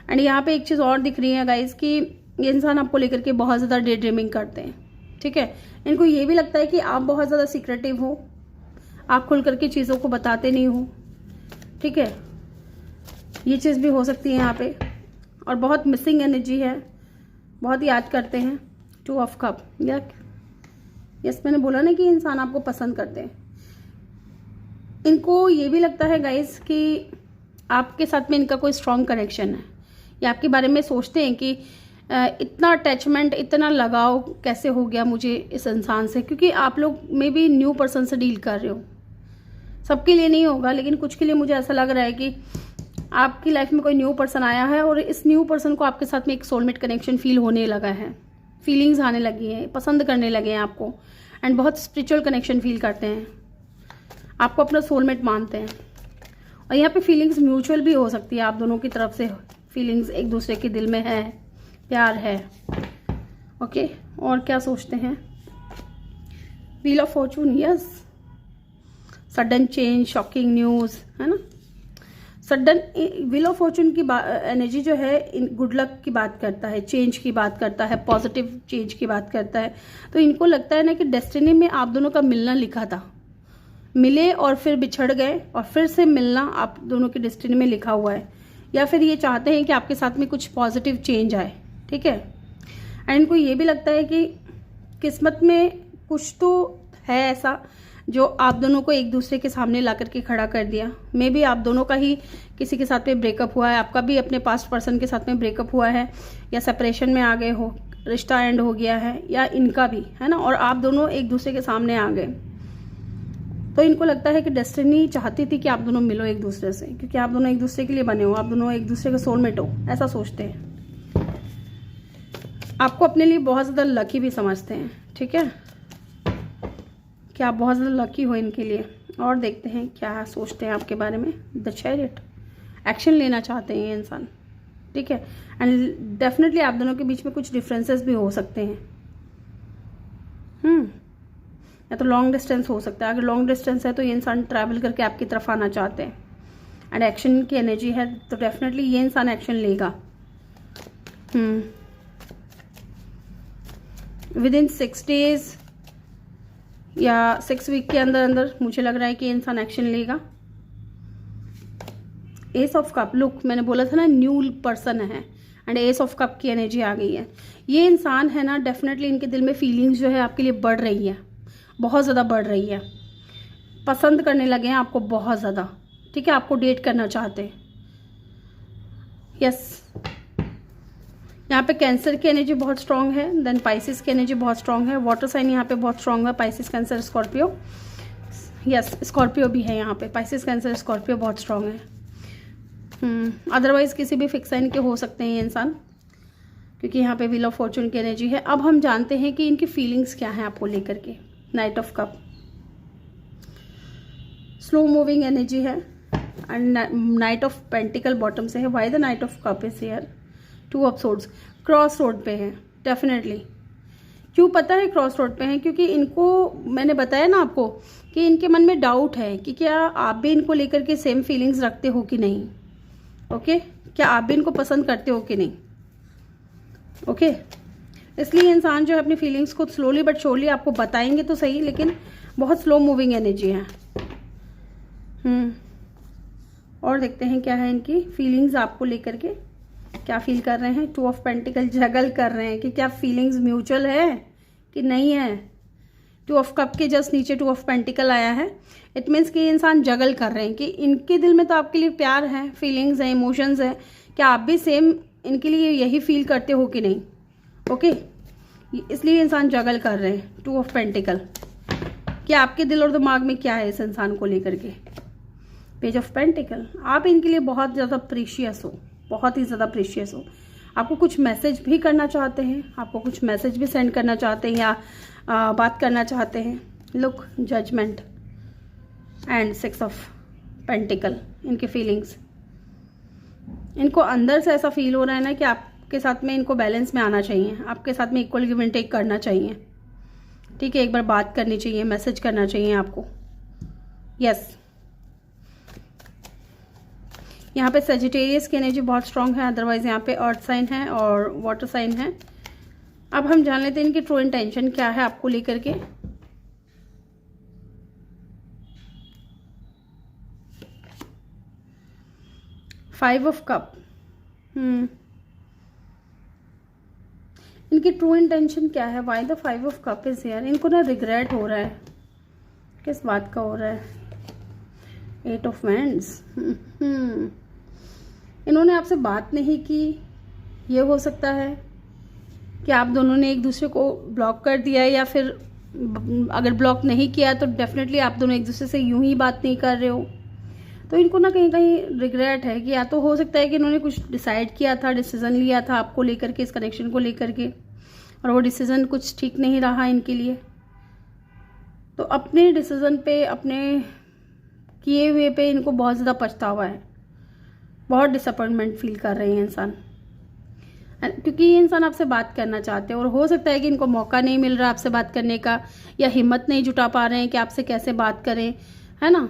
एंड यहाँ पे एक चीज़ और दिख रही है गाइज कि ये इंसान आपको लेकर के बहुत ज़्यादा डे ड्रीमिंग करते हैं, ठीक है। इनको ये भी लगता है कि आप बहुत ज़्यादा सीक्रेटिव हो, आप खुल करके चीज़ों को बताते नहीं हो, ठीक है। ये चीज़ भी हो सकती है यहाँ पे। और बहुत मिसिंग एनर्जी है, बहुत याद करते हैं। 2 ऑफ कप, यस मैंने बोला ना कि इंसान आपको पसंद करते हैं। इनको ये भी लगता है गाइस कि आपके साथ में इनका कोई स्ट्रॉन्ग कनेक्शन है, या आपके बारे में सोचते हैं कि इतना अटैचमेंट, इतना लगाव कैसे हो गया मुझे इस इंसान से, क्योंकि आप लोग में भी न्यू पर्सन से डील कर रहे हो, सबके लिए नहीं होगा, लेकिन कुछ के लिए मुझे ऐसा लग रहा है कि आपकी लाइफ में कोई न्यू पर्सन आया है और इस न्यू पर्सन को आपके साथ में एक सोलमेट कनेक्शन फील होने लगा है, फीलिंग्स आने लगी हैं, पसंद करने लगे हैं आपको, एंड बहुत स्पिरिचुअल कनेक्शन फील करते हैं, आपको अपना सोलमेट मानते हैं। और यहाँ पे फीलिंग्स म्यूचुअल भी हो सकती है, आप दोनों की तरफ से फीलिंग्स एक दूसरे के दिल में है, प्यार है। ओके, और क्या सोचते हैं? Wheel of Fortune, yes, sudden change, shocking news, है ना। सडन व्हील ऑफ फॉर्चून की एनर्जी जो है गुड लक की बात करता है, चेंज की बात करता है, पॉजिटिव चेंज की बात करता है। तो इनको लगता है ना कि डेस्टिनी में आप दोनों का मिलना लिखा था, मिले और फिर बिछड़ गए और फिर से मिलना आप दोनों की डेस्टिनी में लिखा हुआ है, या फिर ये चाहते हैं कि आपके साथ में कुछ पॉजिटिव चेंज आए, ठीक है। एंड इनको ये भी लगता है कि किस्मत में कुछ तो है ऐसा जो आप दोनों को एक दूसरे के सामने ला करके खड़ा कर दिया। मे बी आप दोनों का ही किसी के साथ में ब्रेकअप हुआ है, आपका भी अपने पास्ट पर्सन के साथ में ब्रेकअप हुआ है, या सेपरेशन में आ गए हो, रिश्ता एंड हो गया है, या इनका भी, है ना, और आप दोनों एक दूसरे के सामने आ गए। तो इनको लगता है कि डेस्टिनी चाहती थी कि आप दोनों मिलो एक दूसरे से, क्योंकि आप दोनों एक दूसरे के लिए बने हो, आप दोनों एक दूसरे के सोलमेट हो, ऐसा सोचते हैं। आपको अपने लिए बहुत ज़्यादा लकी भी समझते हैं, ठीक है, कि आप बहुत ज़्यादा लकी हो इनके लिए। और देखते हैं क्या सोचते हैं आपके बारे में। द चैरियट, एक्शन लेना चाहते हैं ये इंसान, ठीक है। एंड डेफिनेटली आप दोनों के बीच में कुछ डिफरेंसेस भी हो सकते हैं, या तो लॉन्ग डिस्टेंस हो सकता है। अगर लॉन्ग डिस्टेंस है तो ये इंसान ट्रैवल करके आपकी तरफ आना चाहते हैं, एंड एक्शन की एनर्जी है तो डेफिनेटली ये इंसान एक्शन लेगा। विद इन 6 days या 6 वीक के अंदर अंदर मुझे लग रहा है कि ये इंसान एक्शन लेगा। एस ऑफ कप, लुक मैंने बोला था ना न्यू पर्सन है, एंड एस ऑफ कप की एनर्जी आ गई है। ये इंसान है ना, डेफिनेटली इनके दिल में फीलिंग्स जो है आपके लिए बढ़ रही है, बहुत ज़्यादा बढ़ रही है, पसंद करने लगे हैं आपको बहुत ज़्यादा, ठीक है, आपको डेट करना चाहते हैं। यस, यहाँ पे कैंसर की एनर्जी बहुत स्ट्रांग है, देन पाइसिस की एनर्जी बहुत स्ट्रांग है, वाटर साइन यहाँ पे बहुत स्ट्रांग है, Pisces, cancer, Scorpio, yes Scorpio भी है यहाँ पे, पाइसिस, कैंसर, स्कॉर्पियो बहुत स्ट्रांग है। अदरवाइज किसी भी फिक्स साइन के हो सकते हैं ये इंसान, क्योंकि यहाँ पे व्हील ऑफ फॉर्चून की एनर्जी है। अब हम जानते हैं कि इनकी फीलिंग्स क्या है आपको लेकर के। Knight of cups, slow moving energy है, and knight of pentacle bottom से है। Why the knight of cups is here? 2 of swords, cross road पे है डेफिनेटली। क्यों पता है क्रॉस रोड पे है? क्योंकि इनको मैंने बताया ना आपको कि इनके मन में डाउट है कि क्या आप भी इनको लेकर के सेम फीलिंग्स रखते हो कि नहीं। ओके, क्या आप भी इनको पसंद करते हो कि नहीं। ओके, इसलिए इंसान जो है अपनी फीलिंग्स को स्लोली बट श्योरली आपको बताएंगे तो सही, लेकिन बहुत स्लो मूविंग एनर्जी है। और देखते हैं क्या है इनकी फीलिंग्स आपको लेकर के, क्या फील कर रहे हैं। 2 ऑफ पेंटिकल, जगल कर रहे हैं कि क्या फीलिंग्स म्यूचुअल है कि नहीं है। 2 ऑफ कप के जस्ट नीचे 2 ऑफ पेंटिकल आया है। इट मीन्स कि इंसान जगल कर रहे हैं कि इनके दिल में तो आपके लिए प्यार है, फीलिंग्स है, इमोशंस है, क्या आप भी सेम इनके लिए यही फील करते हो कि नहीं। ओके, इसलिए इंसान जगल कर रहे हैं। 2 ऑफ पेंटिकल, कि आपके दिल और दिमाग में क्या है इस इंसान को लेकर के। पेज ऑफ पेंटिकल, आप इनके लिए बहुत ज़्यादा प्रीशियस हो, बहुत ही ज़्यादा प्रीशियस हो। आपको कुछ मैसेज भी करना चाहते हैं, आपको कुछ मैसेज भी सेंड करना चाहते हैं, या बात करना चाहते हैं। Look, judgement and 6 of pentacles, इनके फीलिंग्स, इनको अंदर से ऐसा फील हो रहा है ना कि आपके साथ में इनको बैलेंस में आना चाहिए, आपके साथ में इक्वल गिव एंड टेक करना चाहिए, ठीक है। एक बार बात करनी चाहिए, मैसेज करना चाहिए आपको। यस, यहाँ पे सेजिटेरियस की एनर्जी बहुत स्ट्रांग है, अदरवाइज यहाँ पे अर्थ साइन है और वाटर साइन है। अब हम जान लेते हैं इनकी ट्रू इंटेंशन क्या है आपको लेकर के। फाइव ऑफ कप, इनकी ट्रू इंटेंशन क्या है। Why the 5 of cups is here? इनको ना रिग्रेट हो रहा है, किस बात का हो रहा है। 8 ऑफ वैंड्स, इन्होंने आपसे बात नहीं की। ये हो सकता है कि आप दोनों ने एक दूसरे को ब्लॉक कर दिया, या फिर अगर ब्लॉक नहीं किया तो डेफिनेटली आप दोनों एक दूसरे से यूं ही बात नहीं कर रहे हो। तो इनको ना कहीं कहीं रिग्रेट है कि या तो हो सकता है कि इन्होंने कुछ डिसाइड किया था, डिसीजन लिया था आपको लेकर के, इस कनेक्शन को लेकर के, और वो डिसीजन कुछ ठीक नहीं रहा इनके लिए। तो अपने डिसीजन पे, अपने किए हुए पे इनको बहुत ज़्यादा पछतावा है, बहुत डिसअपॉइंटमेंट फील कर रहे हैं इंसान, क्योंकि ये इंसान आपसे बात करना चाहते हैं और हो सकता है कि इनको मौका नहीं मिल रहा आपसे बात करने का, या हिम्मत नहीं जुटा पा रहे हैं कि आपसे कैसे बात करें, है ना।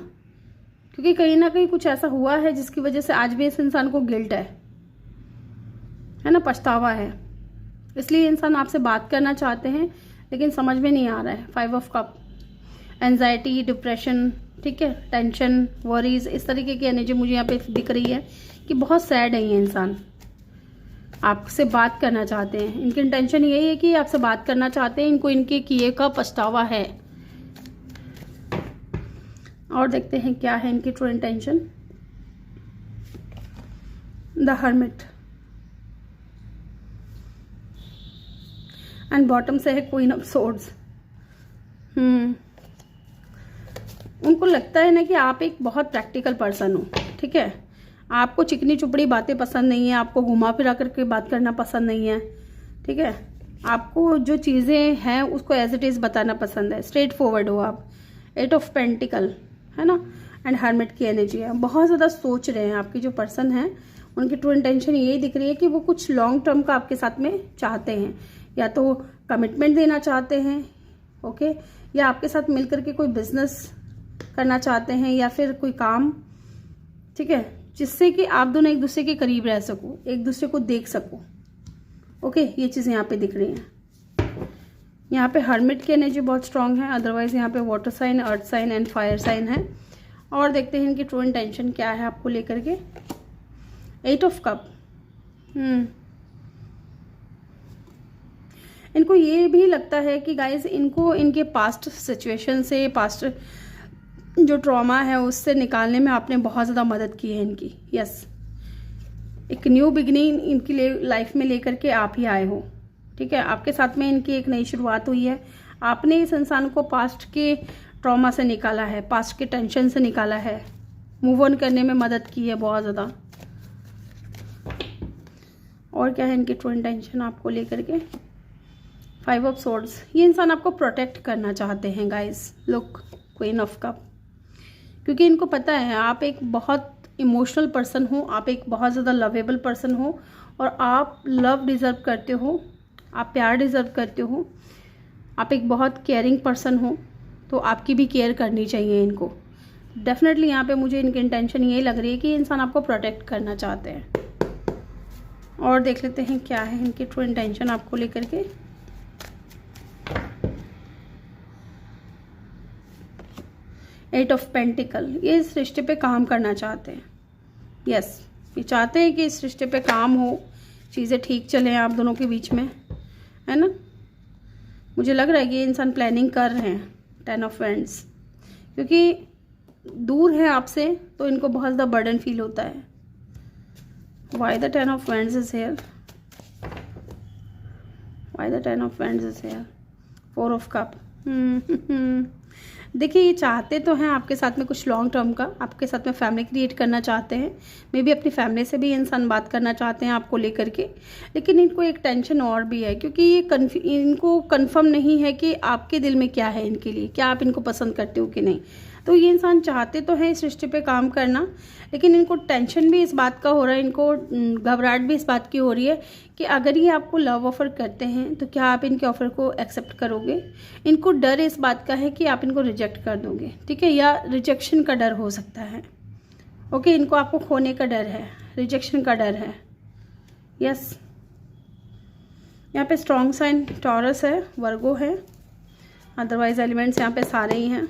क्योंकि कहीं ना कहीं कुछ ऐसा हुआ है जिसकी वजह से आज भी इस इंसान को गिल्ट है ना, पछतावा है। इसलिए इंसान आपसे बात करना चाहते हैं लेकिन समझ में नहीं आ रहा है। 5 ऑफ कप, एंजाइटी, डिप्रेशन, ठीक है, टेंशन, वरीज, इस तरीके की एनर्जी मुझे यहाँ पे दिख रही है कि बहुत सैड है ये इंसान, आपसे बात करना चाहते हैं। इनकी इंटेंशन यही है कि आपसे बात करना चाहते हैं, इनको इनके किए का पछतावा है। और देखते हैं क्या है इनकी true intention. The hermit and bottom से है क्वीन ऑफ सोर्ड्स। उनको लगता है ना कि आप एक बहुत प्रैक्टिकल पर्सन हो, ठीक है, आपको चिकनी चुपड़ी बातें पसंद नहीं है, आपको घुमा फिरा करके बात करना पसंद नहीं है, ठीक है, आपको जो चीज़ें हैं उसको एज इट इज़ बताना पसंद है, स्ट्रेट फॉरवर्ड हो आप। 8 ऑफ पेंटिकल है ना, एंड हर्मिट की एनर्जी है। बहुत ज़्यादा सोच रहे हैं आपके जो पर्सन हैं, उनकी ट्रू इंटेंशन यही दिख रही है कि वो कुछ लॉन्ग टर्म का आपके साथ में चाहते हैं, या तो कमिटमेंट देना चाहते हैं, ओके, या आपके साथ मिलकर के कोई बिजनेस करना चाहते हैं, या फिर कोई काम, ठीक है, जिससे कि आप दोनों एक दूसरे के करीब रह सको, एक दूसरे को देख सको, ओके। ये चीज़ें यहाँ पे दिख रही हैं। यहाँ पे हर्मिट की एनर्जी बहुत स्ट्रांग है, अदरवाइज यहाँ पे water sign, earth sign and fire sign है। और देखते हैं इनकी ट्रू इंटेंशन क्या है आपको लेकर के। 8 ऑफ कप, इनको ये भी लगता है कि गाइज इनको इनके पास्ट सिचुएशन से, पास्ट जो ट्रॉमा है उससे निकालने में आपने बहुत ज़्यादा मदद की है इनकी। यस, एक न्यू बिगिनिंग इनकी लाइफ में लेकर के आप ही आए हो, ठीक है, आपके साथ में इनकी एक नई शुरुआत हुई है। आपने इस इंसान को पास्ट के ट्रॉमा से निकाला है, पास्ट के टेंशन से निकाला है, मूव ऑन करने में मदद की है बहुत ज़्यादा। और क्या है इनकी ट्रू इंटेंशन आपको लेकर के। 5 ऑफ सोर्ड्स, ये इंसान आपको प्रोटेक्ट करना चाहते हैं guys. Look, queen of cup, क्योंकि इनको पता है आप एक बहुत इमोशनल पर्सन हो, आप एक बहुत ज़्यादा लवेबल पर्सन हो, और आप लव डिज़र्व करते हो, आप प्यार डिज़र्व करते हो, आप एक बहुत केयरिंग पर्सन हो, तो आपकी भी केयर करनी चाहिए इनको। डेफिनेटली यहाँ पे मुझे इनकी इंटेंशन ये लग रही है कि इंसान आपको प्रोटेक्ट करना चाहते हैं। और देख लेते हैं क्या है इनकी ट्रू इंटेंशन आपको लेकर के। एट ऑफ पेंटिकल, ये इस रिश्ते पे काम करना चाहते हैं। यस, ये चाहते हैं कि इस रिश्ते पे काम हो, चीज़ें ठीक चलें आप दोनों के बीच में, है ना। मुझे लग रहा है कि ये इंसान प्लानिंग कर रहे हैं। 10 ऑफ वैंड्स, क्योंकि दूर है आपसे तो इनको बहुत ज़्यादा बर्डन फील होता है। Why the 10 of wands is here, why the 10 of wands is here. 4 of cup, देखिए ये चाहते तो हैं आपके साथ में कुछ लॉन्ग टर्म का, आपके साथ में फैमिली क्रिएट करना चाहते हैं, मे बी अपनी फैमिली से भी इंसान बात करना चाहते हैं आपको लेकर के। लेकिन इनको एक टेंशन और भी है, क्योंकि ये इनको कंफर्म नहीं है कि आपके दिल में क्या है इनके लिए, क्या आप इनको पसंद करते हो कि नहीं। तो ये इंसान चाहते तो हैं इस रिश्ते पे काम करना, लेकिन इनको टेंशन भी इस बात का हो रहा है, इनको घबराहट भी इस बात की हो रही है कि अगर ये आपको लव ऑफ़र करते हैं तो क्या आप इनके ऑफ़र को एक्सेप्ट करोगे। इनको डर इस बात का है कि आप इनको रिजेक्ट कर दोगे, ठीक है, या रिजेक्शन का डर हो सकता है। ओके, इनको आपको खोने का डर है, रिजेक्शन का डर है। यस, यहाँ पे स्ट्रॉन्ग साइन टॉरस है, वर्गो है, अदरवाइज एलिमेंट्स यहाँ पे सारे ही हैं।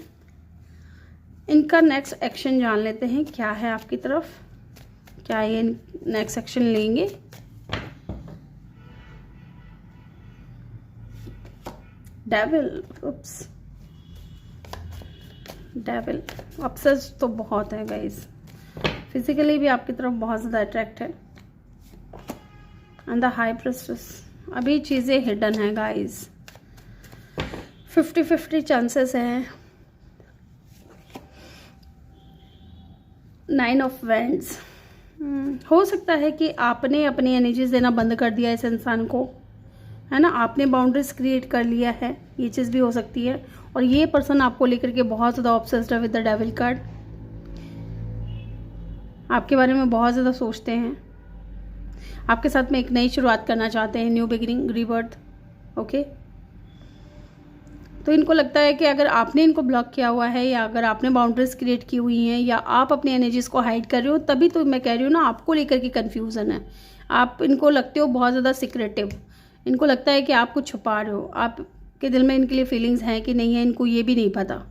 इनका नेक्स्ट एक्शन जान लेते हैं क्या है आपकी तरफ, क्या ये नेक्स्ट एक्शन लेंगे। डेविल, उप्स, डेविल ऑब्सेस्ड तो बहुत है गाइस, फिजिकली भी आपकी तरफ बहुत ज़्यादा अट्रैक्ट है। एंड द हाई प्रिस्टेस, अभी चीज़ें हिडन है गाइस। 50-50 चांसेस हैं। 9 ऑफ वैंड्स। हो सकता है कि आपने अपनी एनर्जीज देना बंद कर दिया इस इंसान को, है ना, आपने बाउंड्रीज क्रिएट कर लिया है, ये चीज़ भी हो सकती है। और ये पर्सन आपको लेकर के बहुत ज़्यादा ऑब्सेस्ड है विद द डेविल कार्ड, आपके बारे में बहुत ज़्यादा सोचते हैं, आपके साथ में एक नई शुरुआत करना चाहते हैं, न्यू बिगिनिंग, रीबर्थ। ओके, तो इनको लगता है कि अगर आपने इनको ब्लॉक किया हुआ है या अगर आपने बाउंड्रीज क्रिएट की हुई हैं या आप अपनी एनर्जीज को हाइड कर रहे हो, तभी तो मैं कह रही हूँ ना, आपको लेकर के कन्फ्यूज़न है। आप इनको लगते हो बहुत ज़्यादा सीक्रेटिव, इनको लगता है कि आप कुछ छुपा रहे हो, आपके दिल में इनके लिए फीलिंग्स हैं कि नहीं है, इनको ये भी नहीं पता।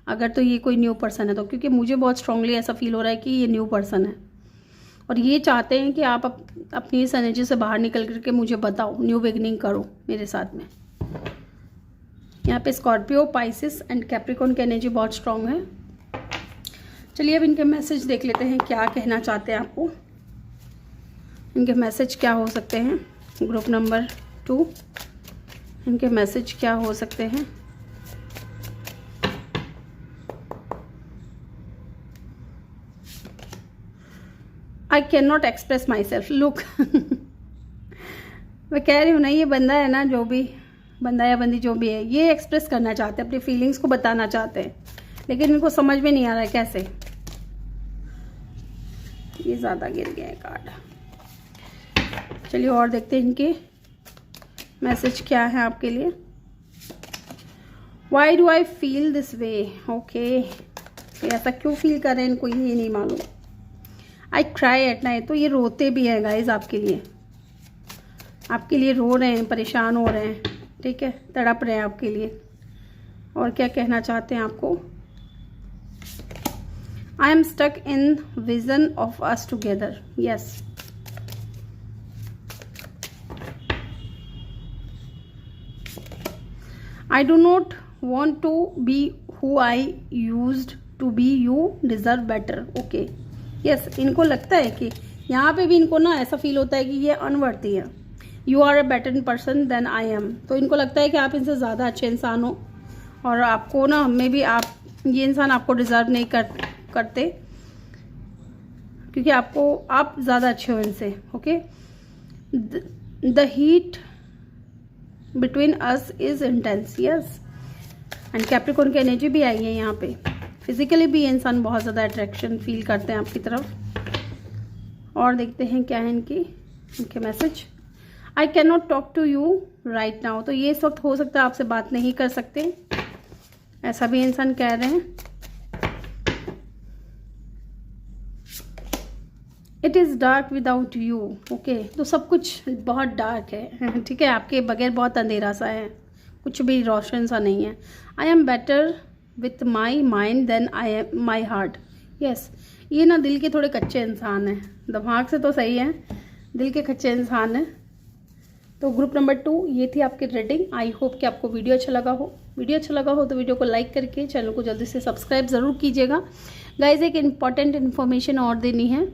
अगर तो ये कोई न्यू पर्सन है तो, क्योंकि मुझे बहुत स्ट्रांगली ऐसा फील हो रहा है कि ये न्यू पर्सन है और ये चाहते हैं कि आप अपनी इस एनर्जी से बाहर निकल करके मुझे बताओ, न्यू बिगनिंग करो मेरे साथ में। यहाँ पे स्कॉर्पियो, पाइसिस एंड कैप्रिकॉर्न की एनर्जी बहुत स्ट्रांग है। चलिए अब इनके मैसेज देख लेते हैं, क्या कहना चाहते हैं आपको, इनके मैसेज क्या हो सकते हैं। ग्रुप नंबर 2, इनके मैसेज क्या हो सकते हैं। I can not express my self, look मैं कह रही हूँ ना, ये बंदा है ना, जो भी बंदा या बंदी जो भी है, ये एक्सप्रेस करना चाहते हैं, अपनी फीलिंग्स को बताना चाहते हैं, लेकिन इनको समझ में नहीं आ रहा है कैसे। ये ज़्यादा गिर गया है कार्ड। चलिए और देखते हैं इनके मैसेज क्या है आपके लिए। Why do I feel this way, okay, ऐसा क्यों फील कर रहे हैं इनको ये नहीं मालूम। आई क्राई एट नाइट, तो ये रोते भी हैं गाइज आपके लिए रो रहे हैं, परेशान हो रहे हैं, ठीक है, तड़प रहे हैं आपके लिए। और क्या कहना चाहते हैं आपको। I am stuck in vision of us together, yes. I do not want to be who I used to be, you deserve better, okay, yes. इनको लगता है कि यहाँ पे भी इनको ना ऐसा फील होता है कि ये अनवर्थी है, you are a better person than I am. तो इनको लगता है कि आप इनसे ज़्यादा अच्छे इंसान हो और आपको ना, मे बी ये इंसान आपको डिज़र्व नहीं करते, क्योंकि आप ज़्यादा अच्छे हो इनसे। Okay, the heat between us is intense, yes. And Capricorn की एनर्जी भी आई है यहाँ पे। फिजिकली भी ये इंसान बहुत ज़्यादा अट्रैक्शन फील करते हैं आपकी तरफ। और देखते हैं क्या है इनके message. I can not talk to you right now, तो ये इस वक्त हो सकता है आपसे बात नहीं कर सकते, ऐसा भी इंसान कह रहे हैं। It is dark without you, okay, तो सब कुछ बहुत डार्क है, ठीक है, आपके बगैर बहुत अंधेरा सा है, कुछ भी रोशन सा नहीं है। I am better with my mind than I am my heart, yes. ये ना दिल के थोड़े कच्चे इंसान हैं, दिमाग से तो सही है, दिल के कच्चे इंसान हैं। तो ग्रुप नंबर 2 ये थी आपकी रीडिंग। आई होप कि आपको वीडियो अच्छा लगा हो। वीडियो अच्छा लगा हो तो वीडियो को लाइक करके चैनल को जल्दी से सब्सक्राइब ज़रूर कीजिएगा। गाइज एक इम्पॉर्टेंट इन्फॉर्मेशन और देनी है,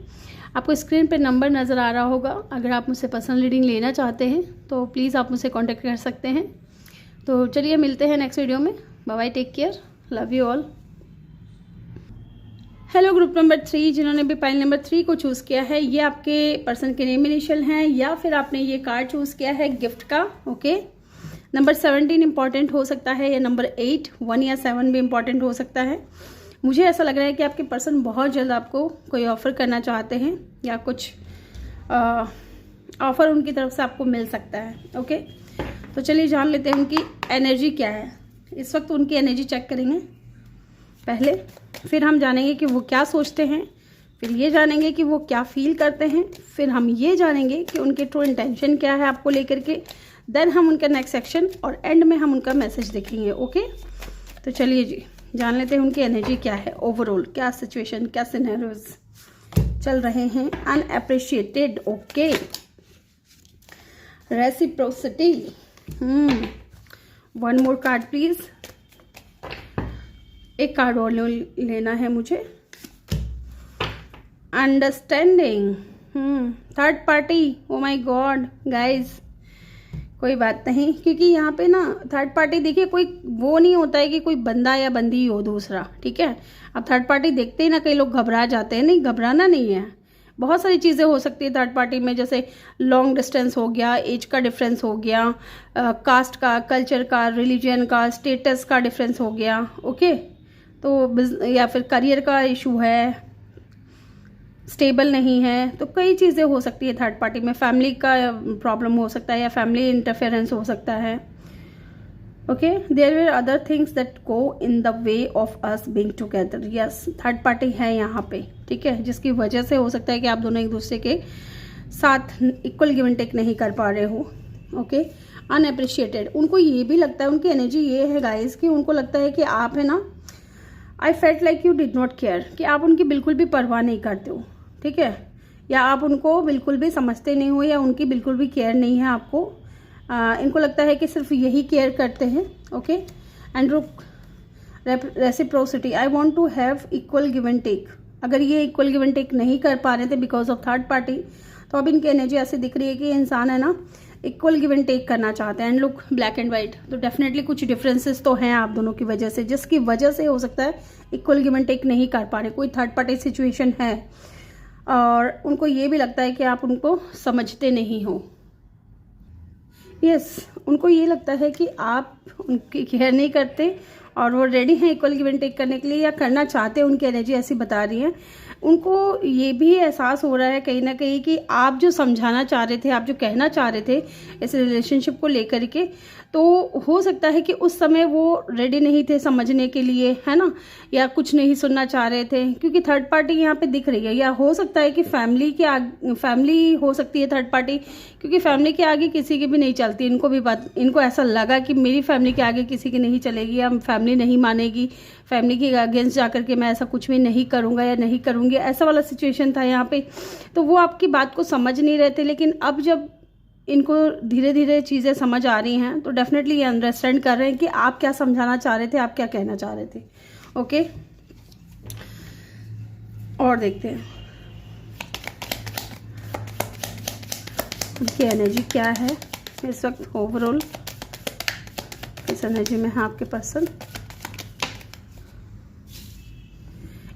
आपको स्क्रीन पे नंबर नज़र आ रहा होगा, अगर आप मुझसे पर्सनल रीडिंग लेना चाहते हैं तो प्लीज़ आप मुझसे कॉन्टैक्ट कर सकते हैं। तो चलिए मिलते हैं नेक्स्ट वीडियो में, bye bye, take care, love you all. Hello group number 3, जिन्होंने भी पाइल नंबर 3 को चूज़ किया है, ये आपके पर्सन के नेम इनिशियल हैं या फिर आपने ये कार्ड चूज़ किया है गिफ्ट का, ओके। नंबर 17 इंपॉर्टेंट हो सकता है या नंबर 8, 1 या 7 भी इंपॉर्टेंट हो सकता है। मुझे ऐसा लग रहा है कि आपके पर्सन बहुत जल्द आपको कोई ऑफ़र करना चाहते हैं या कुछ ऑफ़र उनकी तरफ से आपको मिल सकता है, ओके। तो चलिए जान लेते हैं उनकी एनर्जी क्या है। इस वक्त उनकी एनर्जी चेक करेंगे पहले, फिर हम जानेंगे कि वो क्या सोचते हैं, फिर ये जानेंगे कि वो क्या फील करते हैं, फिर हम ये जानेंगे कि उनके ट्रू इंटेंशन क्या है आपको लेकर के, देन हम उनका नेक्स्ट सेक्शन और एंड में हम उनका मैसेज देखेंगे, ओके। तो चलिए जी जान लेते हैं उनकी एनर्जी क्या है, ओवरऑल क्या सिचुएशन, क्या सिनेरियोज चल रहे हैं। Unappreciated, okay, reciprocity, 1 more card please, एक कार्ड और लेना है मुझे। Understanding, third party, oh my god guys, कोई बात नहीं, क्योंकि यहाँ पे ना थर्ड पार्टी देखिए कोई वो नहीं होता है कि कोई बंदा या बंदी हो दूसरा, ठीक है। अब थर्ड पार्टी देखते ही ना कई लोग घबरा जाते हैं, नहीं घबराना नहीं है। बहुत सारी चीज़ें हो सकती है थर्ड पार्टी में, जैसे लॉन्ग डिस्टेंस हो गया, एज का डिफरेंस हो गया, कास्ट का, कल्चर का, रिलीजन का, स्टेटस का डिफरेंस हो गया, ओके। तो या फिर करियर का इशू है, स्टेबल नहीं है, तो कई चीज़ें हो सकती है थर्ड पार्टी में। फैमिली का प्रॉब्लम हो सकता है या फैमिली इंटरफेरेंस हो सकता है, okay. There were other things that go in the way of us being together. Yes, third party है यहाँ पे, ठीक है, जिसकी वजह से हो सकता है कि आप दोनों एक दूसरे के साथ इक्वल गिव एंड टेक नहीं कर पा रहे हो, ओके। अनएप्रिशिएटेड, उनको ये भी लगता है, उनकी एनर्जी ये है गाइस कि उनको लगता है कि आप है ना, I felt like you did not care, कि आप उनकी बिल्कुल भी परवाह नहीं करते हो, ठीक है, या आप उनको बिल्कुल भी समझते नहीं हो, या उनकी बिल्कुल भी केयर नहीं है आपको। इनको लगता है कि सिर्फ यही केयर करते हैं, okay. And reciprocity, I want to have equal give and take. अगर ये इक्वल गिव एंड टेक नहीं कर पा रहे थे बिकॉज ऑफ थर्ड पार्टी, तो अब इनकी एनर्जी ऐसे दिख रही है कि इंसान है ना इक्वल गिव एंड टेक करना चाहते हैं। And look black and white, तो डेफिनेटली कुछ डिफरेंसेस तो हैं आप दोनों की वजह से, जिसकी वजह से हो सकता है इक्वल गिव एंड टेक नहीं कर पा रहे, कोई थर्ड पार्टी सिचुएशन है। और उनको ये भी लगता है कि आप उनको समझते नहीं हो। यस, उनको ये लगता है कि आप उनकी केयर नहीं करते और वो रेडी हैं इक्वल गिव एंड टेक करने के लिए, या करना चाहते हैं, उनकी एनर्जी ऐसी बता रही है। उनको ये भी एहसास हो रहा है कहीं ना कहीं कि आप जो समझाना चाह रहे थे, आप जो कहना चाह रहे थे इस रिलेशनशिप को लेकर के, तो हो सकता है कि उस समय वो रेडी नहीं थे समझने के लिए, है ना, या कुछ नहीं सुनना चाह रहे थे, क्योंकि थर्ड पार्टी यहाँ पे दिख रही है। या हो सकता है कि फैमिली हो सकती है थर्ड पार्टी, क्योंकि फैमिली के आगे किसी की भी नहीं चलती। इनको ऐसा लगा कि मेरी फैमिली के आगे किसी की नहीं चलेगी, या फैमिली नहीं मानेगी, फैमिली के अगेंस्ट जाकर के मैं ऐसा कुछ भी नहीं करूँगा या नहीं करूँगी, ऐसा वाला सिचुएशन था यहाँ पे। तो वो आपकी बात को समझ नहीं रहे थे, लेकिन अब जब इनको धीरे धीरे चीज़ें समझ आ रही हैं तो डेफिनेटली ये अंडरस्टैंड कर रहे हैं कि आप क्या समझाना चाह रहे थे, आप क्या कहना चाह रहे थे, ओके। और देखते हैं उनकी एनर्जी क्या है इस वक्त ओवरऑल, इस एनर्जी में है आपके पर्सन।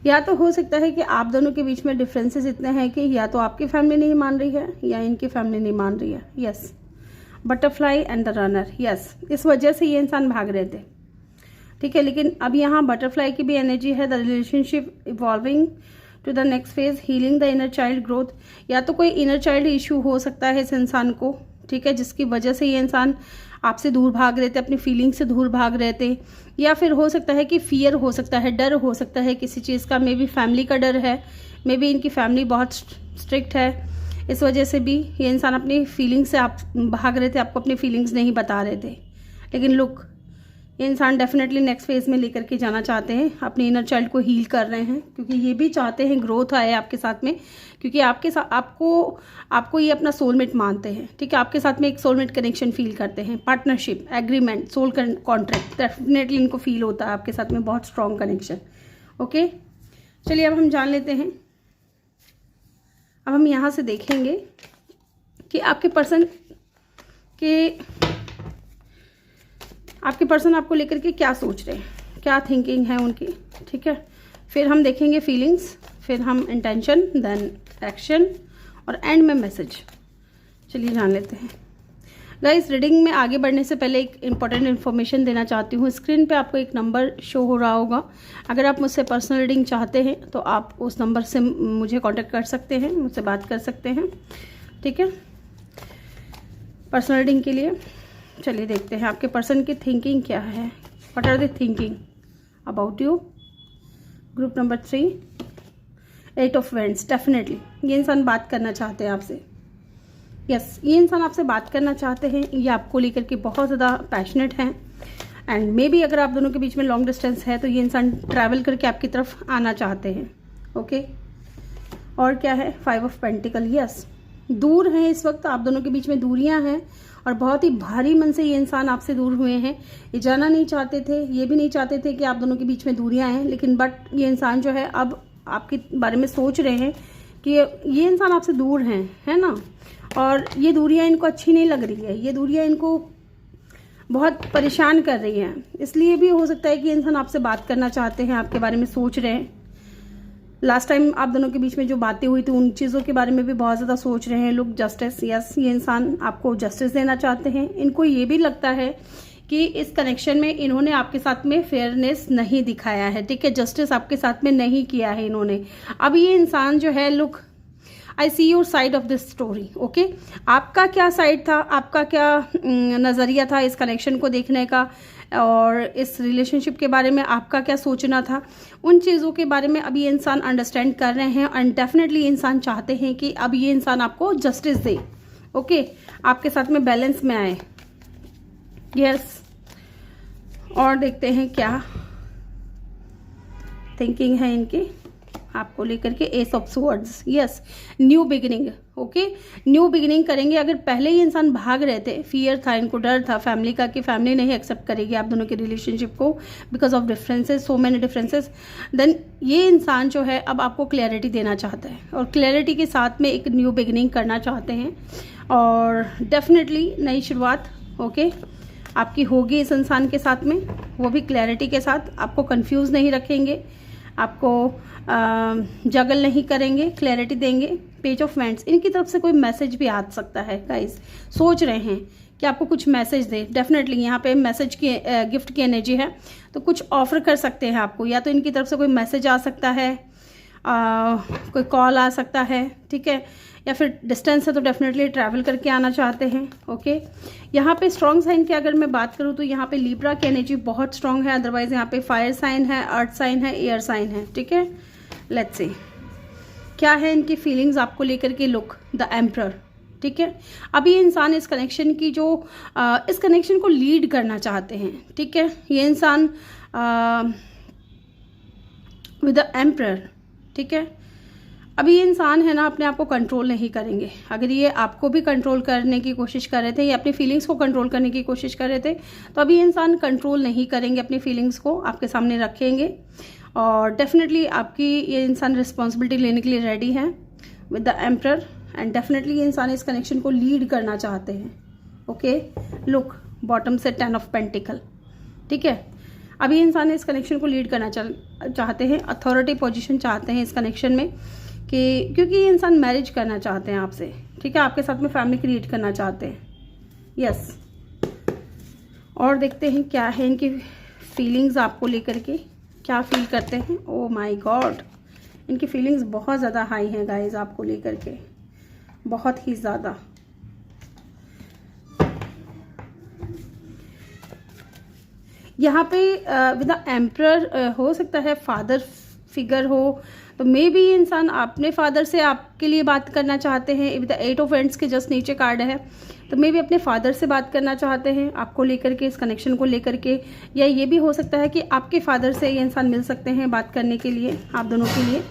या तो हो सकता है कि आप दोनों के बीच में डिफरेंसेस इतने हैं कि या तो आपकी फैमिली नहीं मान रही है या इनकी फैमिली नहीं मान रही है। Yes, butterfly and the runner, yes, इस वजह से ये इंसान भाग रहे थे, ठीक है। लेकिन अब यहाँ बटरफ्लाई की भी एनर्जी है, the relationship evolving to the next phase, healing the inner child growth. या तो कोई इनर चाइल्ड इशू हो सकता है इस इंसान को, ठीक है, जिसकी वजह से ये इंसान आपसे दूर भाग रहे थे, अपनी फीलिंग से दूर भाग रहे थे। या फिर हो सकता है कि फियर हो सकता है, डर हो सकता है किसी चीज़ का, मे बी फैमिली का डर है, मे बी इनकी फैमिली बहुत स्ट्रिक्ट है, इस वजह से भी ये इंसान अपनी फीलिंग्स से आप भाग रहे थे, आपको अपनी फीलिंग्स नहीं बता रहे थे। लेकिन लुक, ये इंसान डेफिनेटली नेक्स्ट फेज में लेकर के जाना चाहते हैं, अपने इनर चाइल्ड को हील कर रहे हैं, क्योंकि ये भी चाहते हैं ग्रोथ आए आपके साथ में, क्योंकि आपके साथ आपको ये अपना सोलमेट मानते हैं, ठीक है। आपके साथ में एक सोलमेट कनेक्शन फील करते हैं, partnership, agreement, soul contract, definitely इनको फील होता है आपके साथ में बहुत स्ट्रॉन्ग कनेक्शन, ओके। चलिए अब हम जान लेते हैं, अब हम यहाँ से देखेंगे कि आपके पर्सन आपको लेकर के क्या सोच रहे हैं, क्या थिंकिंग है उनकी, ठीक है। फिर हम देखेंगे फीलिंग्स, फिर हम इंटेंशन, देन एक्शन, और एंड में मैसेज। चलिए जान लेते हैं गाइस। रीडिंग में आगे बढ़ने से पहले एक इंपॉर्टेंट इन्फॉर्मेशन देना चाहती हूँ। स्क्रीन पे आपको एक नंबर शो हो रहा होगा, अगर आप मुझसे पर्सनल रीडिंग चाहते हैं तो आप उस नंबर से मुझे कांटेक्ट कर सकते हैं, मुझसे बात कर सकते हैं, ठीक है, पर्सनल रीडिंग के लिए। चलिए देखते हैं आपके पर्सन की थिंकिंग क्या है, what are the thinking about you. Group number 3, 8 of wands, definitely ये इंसान बात करना चाहते हैं आपसे। यस, ये इंसान आपसे बात करना चाहते हैं, ये आपको लेकर के बहुत ज़्यादा पैशनेट हैं, एंड मे बी अगर आप दोनों के बीच में लॉन्ग डिस्टेंस है तो ये इंसान ट्रैवल करके आपकी तरफ आना चाहते हैं, ओके। और क्या है, 5 ऑफ पेंटिकल, यस, दूर हैं इस वक्त, आप दोनों के बीच में दूरियां हैं और बहुत ही भारी मन से ये इंसान आपसे दूर हुए हैं। ये जाना नहीं चाहते थे, ये भी नहीं चाहते थे कि आप दोनों के बीच में दूरियां हैं, लेकिन बट ये इंसान जो है अब आपके बारे में सोच रहे हैं कि ये इंसान आपसे दूर हैं, है ना, और ये दूरियां इनको अच्छी नहीं लग रही है, ये दूरियां इनको बहुत परेशान कर रही हैं। इसलिए भी हो सकता है कि इंसान आपसे बात करना चाहते हैं, आपके बारे में सोच रहे हैं। लास्ट टाइम आप दोनों के बीच में जो बातें हुई थी उन चीज़ों के बारे में भी बहुत ज़्यादा सोच रहे हैं लोग। जस्टिस, यस, ये इंसान आपको जस्टिस देना चाहते हैं। इनको ये भी लगता है कि इस कनेक्शन में इन्होंने आपके साथ में फेयरनेस नहीं दिखाया है, ठीक है, जस्टिस आपके साथ में नहीं किया है इन्होंने। अब ये इंसान जो है, look, I see your side of this story, okay. आपका क्या साइड था, आपका क्या नज़रिया था इस कनेक्शन को देखने का, और इस रिलेशनशिप के बारे में आपका क्या सोचना था, उन चीज़ों के बारे में अभी ये इंसान अंडरस्टैंड कर रहे हैं। एंड डेफिनेटली इंसान चाहते हैं कि अब ये इंसान आपको जस्टिस दे, ओके, आपके साथ में बैलेंस में आए। यस, और देखते हैं क्या थिंकिंग है इनकी आपको लेकर के। S of swords, yes, new beginning, okay, new beginning करेंगे। अगर पहले ही इंसान भाग रहे थे, फियर था, इनको डर था फैमिली का कि फैमिली नहीं एक्सेप्ट करेगी आप दोनों के रिलेशनशिप को because of differences, so many differences, then ये इंसान जो है अब आपको क्लैरिटी देना चाहता है और क्लैरिटी के साथ में एक न्यू बिगिनिंग करना चाहते हैं। और डेफिनेटली नई शुरुआत, ओके, आपकी होगी इस इंसान के साथ में, वो भी क्लैरिटी के साथ। आपको कंफ्यूज नहीं रखेंगे, आपको जगल नहीं करेंगे, क्लैरिटी देंगे। पेज ऑफ वैंड्स, इनकी तरफ से कोई मैसेज भी आ सकता है गाइस, सोच रहे हैं कि आपको कुछ मैसेज दे। डेफिनेटली यहाँ पे मैसेज की, गिफ्ट की एनर्जी है, तो कुछ ऑफर कर सकते हैं आपको, या तो इनकी तरफ से कोई मैसेज आ सकता है, कोई कॉल आ सकता है, ठीक है, या फिर डिस्टेंस है तो डेफिनेटली ट्रैवल करके आना चाहते हैं, ओके। यहाँ पे स्ट्रॉन्ग साइन की अगर मैं बात करूँ तो यहाँ पे लिब्रा की एनर्जी बहुत स्ट्रॉन्ग है। अदरवाइज यहाँ पे फायर साइन है, अर्थ साइन है, एयर साइन है, ठीक है। लेट्स सी क्या है इनकी फीलिंग्स आपको लेकर के। लुक, द एम्परर, ठीक है। अभी ये इंसान इस कनेक्शन की जो इस कनेक्शन को लीड करना चाहते हैं, ठीक है। ये इंसान विद द एम्परर, ठीक है। अभी ये इंसान है ना, अपने आप को कंट्रोल नहीं करेंगे। अगर ये आपको भी कंट्रोल करने की कोशिश कर रहे थे या अपनी फीलिंग्स को कंट्रोल करने की कोशिश कर रहे थे, तो अभी ये इंसान कंट्रोल नहीं करेंगे, अपनी फीलिंग्स को आपके सामने रखेंगे। और डेफिनेटली आपकी ये इंसान रिस्पॉन्सिबिलिटी लेने के लिए रेडी है with the emperor. And definitely ये इंसान इस कनेक्शन को लीड करना चाहते हैं, ओके। लुक, बॉटम से 10 ऑफ पेंटिकल, ठीक है। अभी इंसान इस कनेक्शन को लीड करना चाहते हैं, अथॉरिटी पोजीशन चाहते हैं इस कनेक्शन में, कि क्योंकि ये इंसान मैरिज करना चाहते हैं आपसे, ठीक है, आपके साथ में फैमिली क्रिएट करना चाहते हैं, यस। और देखते हैं क्या है इनकी फीलिंग्स आपको लेकर के, क्या फील करते हैं। ओ माय गॉड, इनकी फीलिंग्स बहुत ज़्यादा हाई हैं गाइज आपको लेकर के, बहुत ही ज़्यादा। यहाँ पे विद द एम्परर हो सकता है फादर फिगर हो, तो मे बी ये इंसान अपने फादर से आपके लिए बात करना चाहते हैं। विद द 8 ऑफ वैंड्स के जस्ट नीचे कार्ड है, तो मे बी अपने फादर से बात करना चाहते हैं आपको लेकर के, इस कनेक्शन को लेकर के। या ये भी हो सकता है कि आपके फादर से ये इंसान मिल सकते हैं बात करने के लिए आप दोनों के लिए,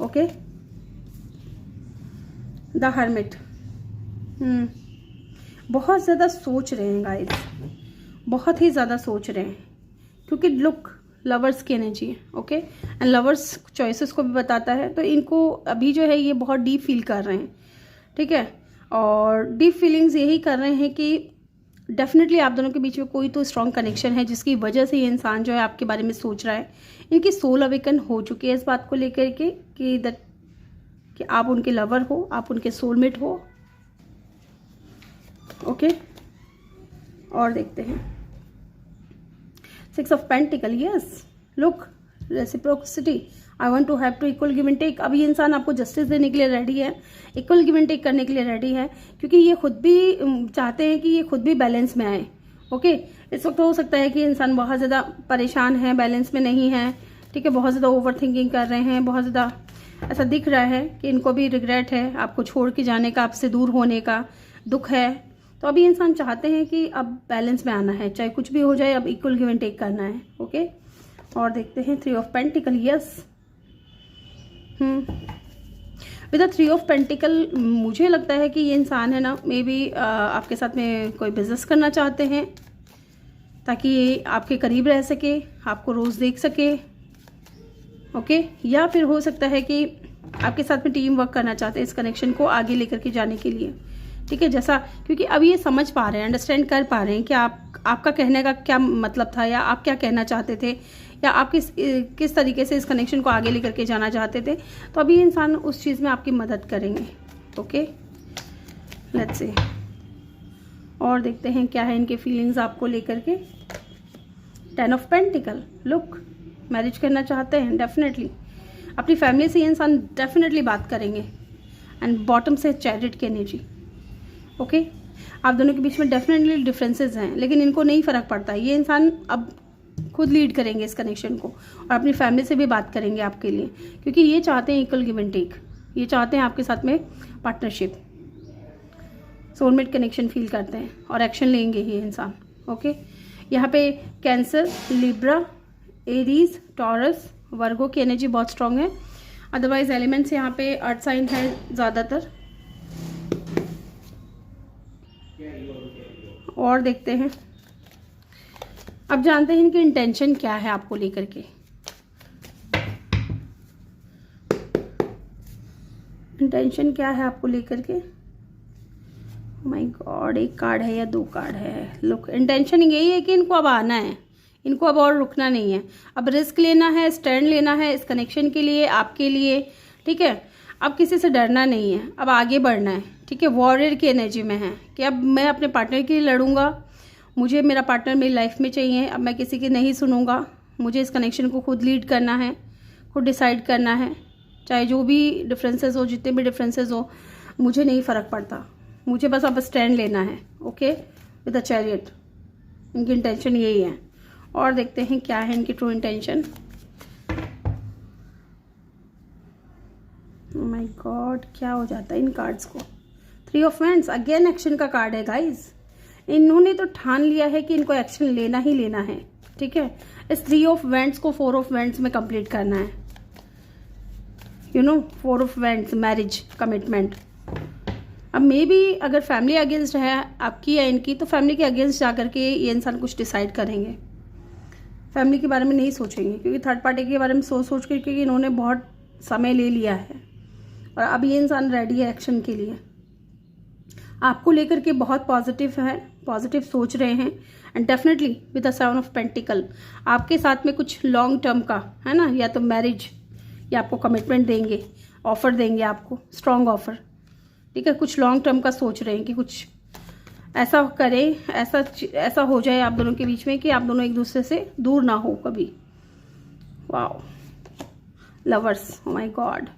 ओके। द हर्मिट, बहुत ज़्यादा सोच रहे हैं गाइस, बहुत ही ज़्यादा सोच रहे हैं, क्योंकि लुक, लवर्स की एनर्जी है, ओके। एंड लवर्स चॉइसेस को भी बताता है, तो इनको अभी जो है ये बहुत डीप फील कर रहे हैं, ठीक है। और डीप फीलिंग्स यही कर रहे हैं कि डेफिनेटली आप दोनों के बीच में कोई तो स्ट्रॉन्ग कनेक्शन है जिसकी वजह से ये इंसान जो है आपके बारे में सोच रहा है। इनकी सोल अवेकन हो चुकी है इस बात को लेकर के कि आप उनके लवर हो, आप उनके सोलमेट हो, ओके। और देखते हैं 6 of pentacles, yes. Look, reciprocity, I want to have to equal give and take. अभी इंसान आपको जस्टिस देने के लिए रेडी है, इक्वल गिव एंड टेक करने के लिए रेडी है, क्योंकि ये खुद भी चाहते हैं कि ये खुद भी बैलेंस में आए, ओके। इस वक्त हो सकता है कि इंसान बहुत ज़्यादा परेशान है, बैलेंस में नहीं है, ठीक है, बहुत ज़्यादा ओवर थिंकिंग कर रहे हैं, बहुत ज़्यादा ऐसा दिख रहा है कि इनको भी रिग्रेट है, आपको छोड़ के जाने का, आपसे दूर होने का दुख है। तो अभी इंसान चाहते हैं कि अब बैलेंस में आना है, चाहे कुछ भी हो जाए, अब इक्वल गिव एंड टेक करना है, ओके। और देखते हैं 3 of pentacles, yes. With the 3 of pentacle मुझे लगता है कि ये इंसान है ना, मे बी आपके साथ में कोई बिजनेस करना चाहते हैं ताकि आपके करीब रह सके, आपको रोज़ देख सके, ओके। या फिर हो सकता है कि आपके साथ में टीम वर्क करना चाहते हैं इस कनेक्शन को आगे लेकर के जाने के लिए, ठीक है। जैसा क्योंकि अब ये समझ पा रहे हैं, अंडरस्टैंड कर पा रहे हैं कि आपका कहने का क्या मतलब था, या आप क्या कहना चाहते थे, या आप किस तरीके से इस कनेक्शन को आगे लेकर के जाना चाहते थे। तो अभी इंसान उस चीज़ में आपकी मदद करेंगे। ओके, लेट्स सी और देखते हैं क्या है इनके फीलिंग्स आपको लेकर के। 10 ऑफ पेंटिकल, लुक मैरिज करना चाहते हैं डेफिनेटली, अपनी फैमिली से ये इंसान डेफिनेटली बात करेंगे। एंड बॉटम से चैरिट की एनर्जी। ओके, आप दोनों के बीच में डेफिनेटली डिफरेंसेस हैं, लेकिन इनको नहीं फ़र्क पड़ता। ये इंसान अब खुद लीड करेंगे इस कनेक्शन को और अपनी फैमिली से भी बात करेंगे आपके लिए, क्योंकि ये चाहते हैं इक्वल गिव एंड टेक। ये चाहते हैं आपके साथ में पार्टनरशिप, सोलमेट कनेक्शन फील करते हैं और एक्शन लेंगे ये इंसान। ओके, यहाँ पे कैंसर, लिब्रा, एरीज, टॉरस, वर्गो की एनर्जी बहुत स्ट्रांग है। अदरवाइज एलिमेंट्स यहाँ पे अर्थ साइन है ज़्यादातर। और देखते हैं, अब जानते हैं इनकी इंटेंशन क्या है आपको लेकर के। इंटेंशन क्या है आपको लेकर के। माय गॉड, एक कार्ड है या 2 कार्ड है। लुक, इंटेंशन यही है कि इनको अब आना है, इनको अब और रुकना नहीं है। अब रिस्क लेना है, स्टैंड लेना है इस कनेक्शन के लिए, आपके लिए, ठीक है। अब किसी से डरना नहीं है, अब आगे बढ़ना है, ठीक है। वॉरियर की एनर्जी में है कि अब मैं अपने पार्टनर के लिए लड़ूंगा, मुझे मेरा पार्टनर मेरी लाइफ में चाहिए, अब मैं किसी की नहीं सुनूंगा, मुझे इस कनेक्शन को खुद लीड करना है, खुद डिसाइड करना है। चाहे जो भी डिफरेंसेस हो, जितने भी डिफरेंसेस हो, मुझे नहीं फ़र्क पड़ता, मुझे बस अब स्टैंड लेना है। ओके, विद द चैरियट, इनकी इंटेंशन यही है। और देखते हैं क्या है इनकी ट्रू इंटेंशन। माय गॉड, क्या हो जाता है इन कार्ड्स को। 3 ऑफ वैंड्स, अगेन एक्शन का कार्ड है गाइज। इन्होंने तो ठान लिया है कि इनको एक्शन लेना ही लेना है, ठीक है। इस 3 ऑफ वैंड्स को 4 ऑफ वैंड्स में कंप्लीट करना है। 4 ऑफ वैंड्स, मैरिज, कमिटमेंट। अब मे बी अगर फैमिली अगेंस्ट है आपकी या इनकी, तो फैमिली के अगेंस्ट जाकर के ये इंसान कुछ डिसाइड करेंगे। फैमिली के बारे में नहीं सोचेंगे, क्योंकि थर्ड पार्टी के बारे में सोच के, क्योंकि इन्होंने बहुत समय ले लिया है और अब ये इंसान रेडी है एक्शन के लिए। आपको लेकर के बहुत पॉजिटिव है, पॉजिटिव सोच रहे हैं। And definitely with the 7 of pentacle, आपके साथ में कुछ लॉन्ग टर्म का है ना, या तो मैरिज या आपको कमिटमेंट देंगे, ऑफर देंगे आपको, स्ट्रॉन्ग ऑफर, ठीक है। कुछ लॉन्ग टर्म का सोच रहे हैं कि कुछ ऐसा करें, ऐसा हो जाए आप दोनों के बीच में कि आप दोनों एक दूसरे से दूर ना हो कभी। Wow, lovers, O my God.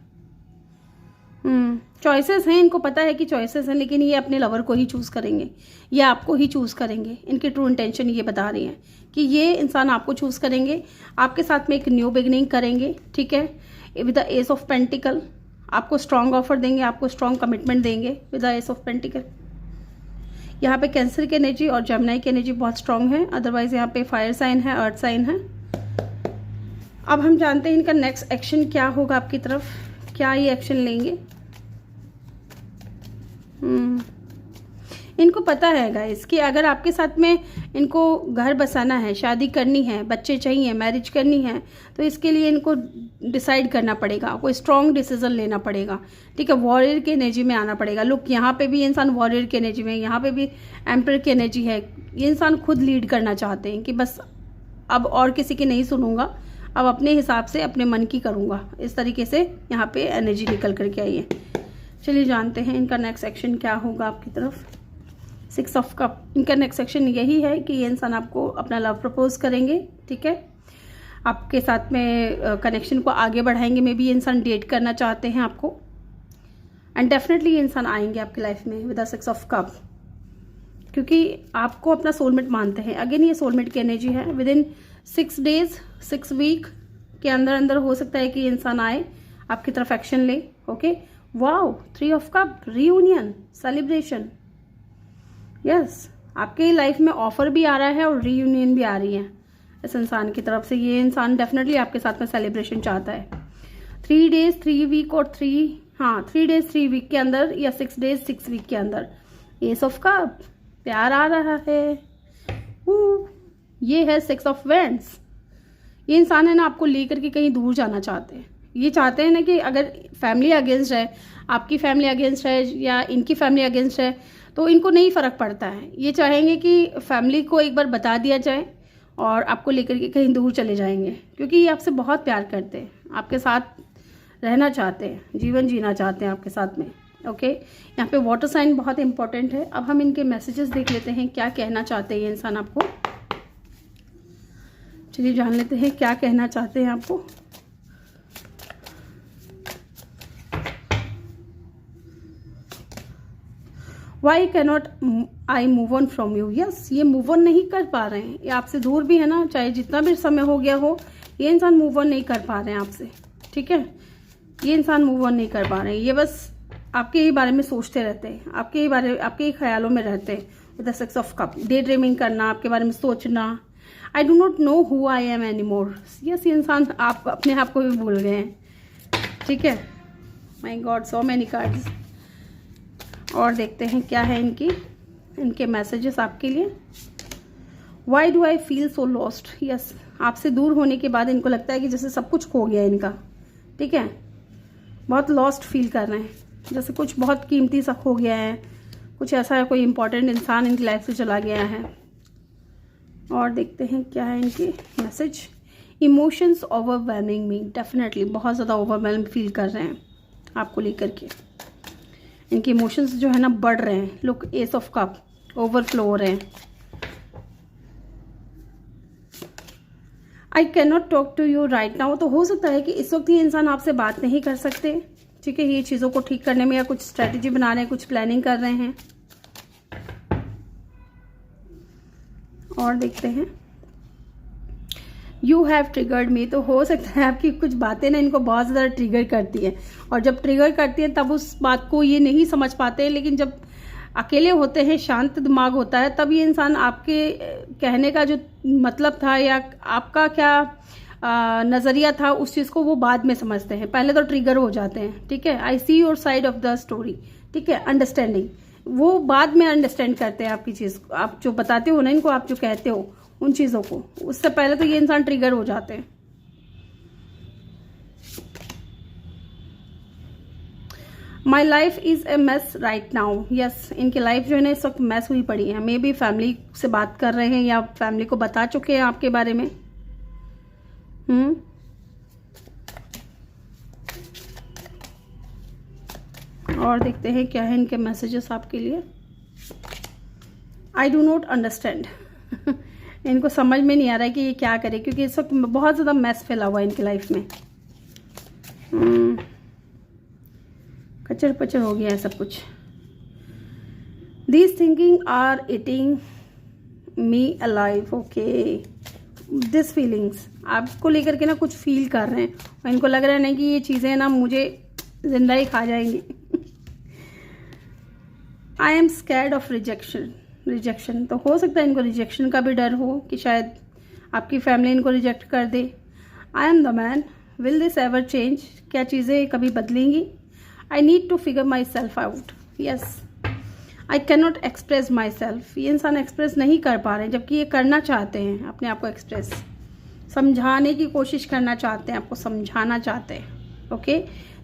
Choices हैं, इनको पता है कि चॉइसेस हैं, लेकिन ये अपने लवर को ही चूज करेंगे, ये आपको ही चूज करेंगे। इनकी ट्रू इंटेंशन ये बता रही है कि ये इंसान आपको चूज करेंगे, आपके साथ में एक न्यू बिगनिंग करेंगे, ठीक है। With the S of pentacle, आपको स्ट्रॉन्ग ऑफर देंगे, आपको स्ट्रॉन्ग कमिटमेंट देंगे with the S of pentacle. यहाँ पे कैंसर की एनर्जी और जमनाई की एनर्जी बहुत स्ट्रॉन्ग है। अदरवाइज यहाँ पे फायर साइन है, अर्थ साइन है। अब हम जानते हैं इनका नेक्स्ट एक्शन क्या होगा आपकी तरफ, क्या ये एक्शन लेंगे। इनको पता है गाइस कि अगर आपके साथ में इनको घर बसाना है, शादी करनी है, बच्चे चाहिए, मैरिज करनी है, तो इसके लिए इनको डिसाइड करना पड़ेगा, कोई स्ट्रॉन्ग डिसीजन लेना पड़ेगा, ठीक है। वॉरियर की एनर्जी में आना पड़ेगा। लुक, यहाँ पे भी इंसान वॉरियर की एनर्जी में, यहाँ पे भी एम्पर की एनर्जी है। ये इंसान खुद लीड करना चाहते हैं कि बस अब और किसी की नहीं सुनूंगा, अब अपने हिसाब से अपने मन की करूँगा। इस तरीके से यहाँ पे एनर्जी निकल करके आई है। चलिए जानते हैं इनका नेक्स्ट एक्शन क्या होगा आपकी तरफ। 6 ऑफ कप, इनका नेक्स्ट एक्शन यही है कि ये इंसान आपको अपना लव प्रपोज करेंगे, ठीक है। आपके साथ में कनेक्शन को आगे बढ़ाएंगे। मे बी ये इंसान डेट करना चाहते हैं आपको, एंड डेफिनेटली ये इंसान आएंगे आपकी लाइफ में विद द 6 ऑफ कप, क्योंकि आपको अपना सोलमेट मानते हैं। अगेन ये सोलमेट की एनर्जी है। विद इन 6 डेज, 6 वीक के अंदर अंदर हो सकता है कि ये इंसान आए आपकी तरफ, एक्शन ले। Okay, wow, 3 of cup, reunion, celebration. Yes, आपके लाइफ में ऑफर भी आ रहा है और रीयूनियन भी आ रही है इस इंसान की तरफ से। ये इंसान डेफिनेटली आपके साथ में सेलिब्रेशन चाहता है। 3 डेज 3 वीक और 3 डेज 3 वीक के अंदर, या 6 डेज 6 वीक के अंदर एस ऑफ कप, प्यार आ रहा है। ये है 6 ऑफ वैंड्स। ये इंसान है ना आपको लेकर के कहीं दूर जाना चाहते हैं, ये चाहते हैं ना कि अगर फैमिली अगेंस्ट है, आपकी फैमिली अगेंस्ट है या इनकी फैमिली अगेंस्ट है, तो इनको नहीं फ़र्क पड़ता है। ये चाहेंगे कि फैमिली को एक बार बता दिया जाए और आपको लेकर के कहीं दूर चले जाएंगे, क्योंकि ये आपसे बहुत प्यार करते हैं, आपके साथ रहना चाहते हैं, जीवन जीना चाहते हैं आपके साथ में। ओके, यहाँ पे वाटर साइन बहुत इंपॉर्टेंट है। अब हम इनके मैसेजेस देख लेते हैं, क्या कहना चाहते हैं ये इंसान आपको। चलिए जान लेते हैं क्या कहना चाहते हैं आपको। Why cannot I move on from you. Yes, ये मूव ऑन नहीं कर पा रहे हैं, ये आपसे दूर भी है ना, चाहे जितना भी समय हो गया हो, ये इंसान मूव ऑन नहीं कर पा रहे हैं आपसे। ठीक है, ये इंसान मूव ऑन नहीं कर पा रहे हैं, ये बस आपके ही बारे में सोचते रहते हैं, आपके ही ख्यालों में रहते हैं। With the six of cup, day dreaming करना, आपके बारे में सोचना। आई do not know who I am any more. Yes, ये इंसान आप अपने आप को भी भूल गए हैं। ठीक है, माई गॉड, सो मैनी कार्ड्स। और देखते हैं क्या है इनके मैसेजेस आपके लिए। Why do I feel so lost. Yes, आपसे दूर होने के बाद इनको लगता है कि जैसे सब कुछ खो गया इनका। ठीक है, बहुत लॉस्ट फील कर रहे हैं, जैसे कुछ बहुत कीमती सा खो गया है, कुछ ऐसा है, कोई इंपॉर्टेंट इंसान इनकी लाइफ से चला गया है। और देखते हैं क्या है इनके मैसेज। इमोशंस ओवरवेलमिंग मी। डेफिनेटली बहुत ज़्यादा ओवरवेलम फील कर रहे हैं आपको लेकर के। इनके इमोशंस जो है ना बढ़ रहे हैं। Look, ace of cup, overflow हो रहे हैं। I can not talk to you right now. तो हो सकता है कि इस वक्त ये इंसान आपसे बात नहीं कर सकते। ठीक है, ये चीज़ों को ठीक करने में या कुछ स्ट्रेटेजी बना रहे हैं, कुछ प्लानिंग कर रहे हैं। और देखते हैं, यू हैव ट्रिगर्ड मी। तो हो सकता है आपकी कुछ बातें ना इनको बहुत ज़्यादा ट्रिगर करती हैं, और जब ट्रिगर करती हैं तब उस बात को ये नहीं समझ पाते हैं, लेकिन जब अकेले होते हैं, शांत दिमाग होता है, तब ये इंसान आपके कहने का जो मतलब था या आपका क्या नज़रिया था, उस चीज़ को वो बाद में समझते हैं, पहले तो ट्रिगर हो जाते हैं। ठीक है, I see your side of the story. ठीक है, अंडरस्टैंडिंग, वो बाद में अंडरस्टैंड करते हैं आपकी चीज़, आप जो बताते हो ना इनको, आप जो कहते हो उन चीज़ों को, उससे पहले तो ये इंसान ट्रिगर हो जाते हैं। My life is a mess right now. Yes, इनकी लाइफ जो है ना इस वक्त मेस हुई पड़ी है। मे बी फैमिली से बात कर रहे हैं या फैमिली को बता चुके हैं आपके बारे में। और देखते हैं क्या है इनके मैसेजेस आपके लिए। आई डू नॉट अंडरस्टैंड। इनको समझ में नहीं आ रहा है कि ये क्या करे, क्योंकि इस वक्त बहुत ज़्यादा मैस फैला हुआ है इनकी लाइफ में। कचर पचर हो गया है सब कुछ। These thinking are eating me alive. Okay, this feelings आपको लेकर के ना कुछ फील कर रहे हैं, और इनको लग रहा है ना कि ये चीज़ें ना मुझे जिंदा ही खा जाएंगी। I am scared of rejection. तो हो सकता है इनको रिजेक्शन का भी डर हो कि शायद आपकी फैमिली इनको रिजेक्ट कर दे। I am the man, will this ever change. क्या चीज़ें कभी बदलेंगी। I need to figure myself out. Yes, I can not express myself. ये इंसान एक्सप्रेस नहीं कर पा रहे हैं, जबकि ये करना चाहते हैं अपने आप को एक्सप्रेस, समझाने की कोशिश करना चाहते हैं, आपको समझाना चाहते हैं। ओके,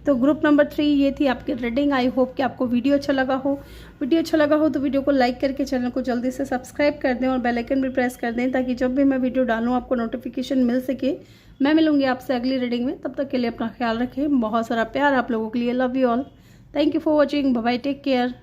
तो ग्रुप नंबर 3 ये थी आपकी रीडिंग। आई होप कि आपको वीडियो अच्छा लगा हो। वीडियो अच्छा लगा हो तो वीडियो को लाइक करके चैनल को जल्दी से सब्सक्राइब कर दें और बेल आइकन भी प्रेस कर दें, ताकि जब भी मैं वीडियो डालूं आपको नोटिफिकेशन मिल सके। मैं मिलूंगी आपसे अगली रीडिंग में, तब तक के लिए अपना ख्याल रखें। बहुत सारा प्यार आप लोगों के लिए। Love you all. Thank you for watching. Bye bye, take care.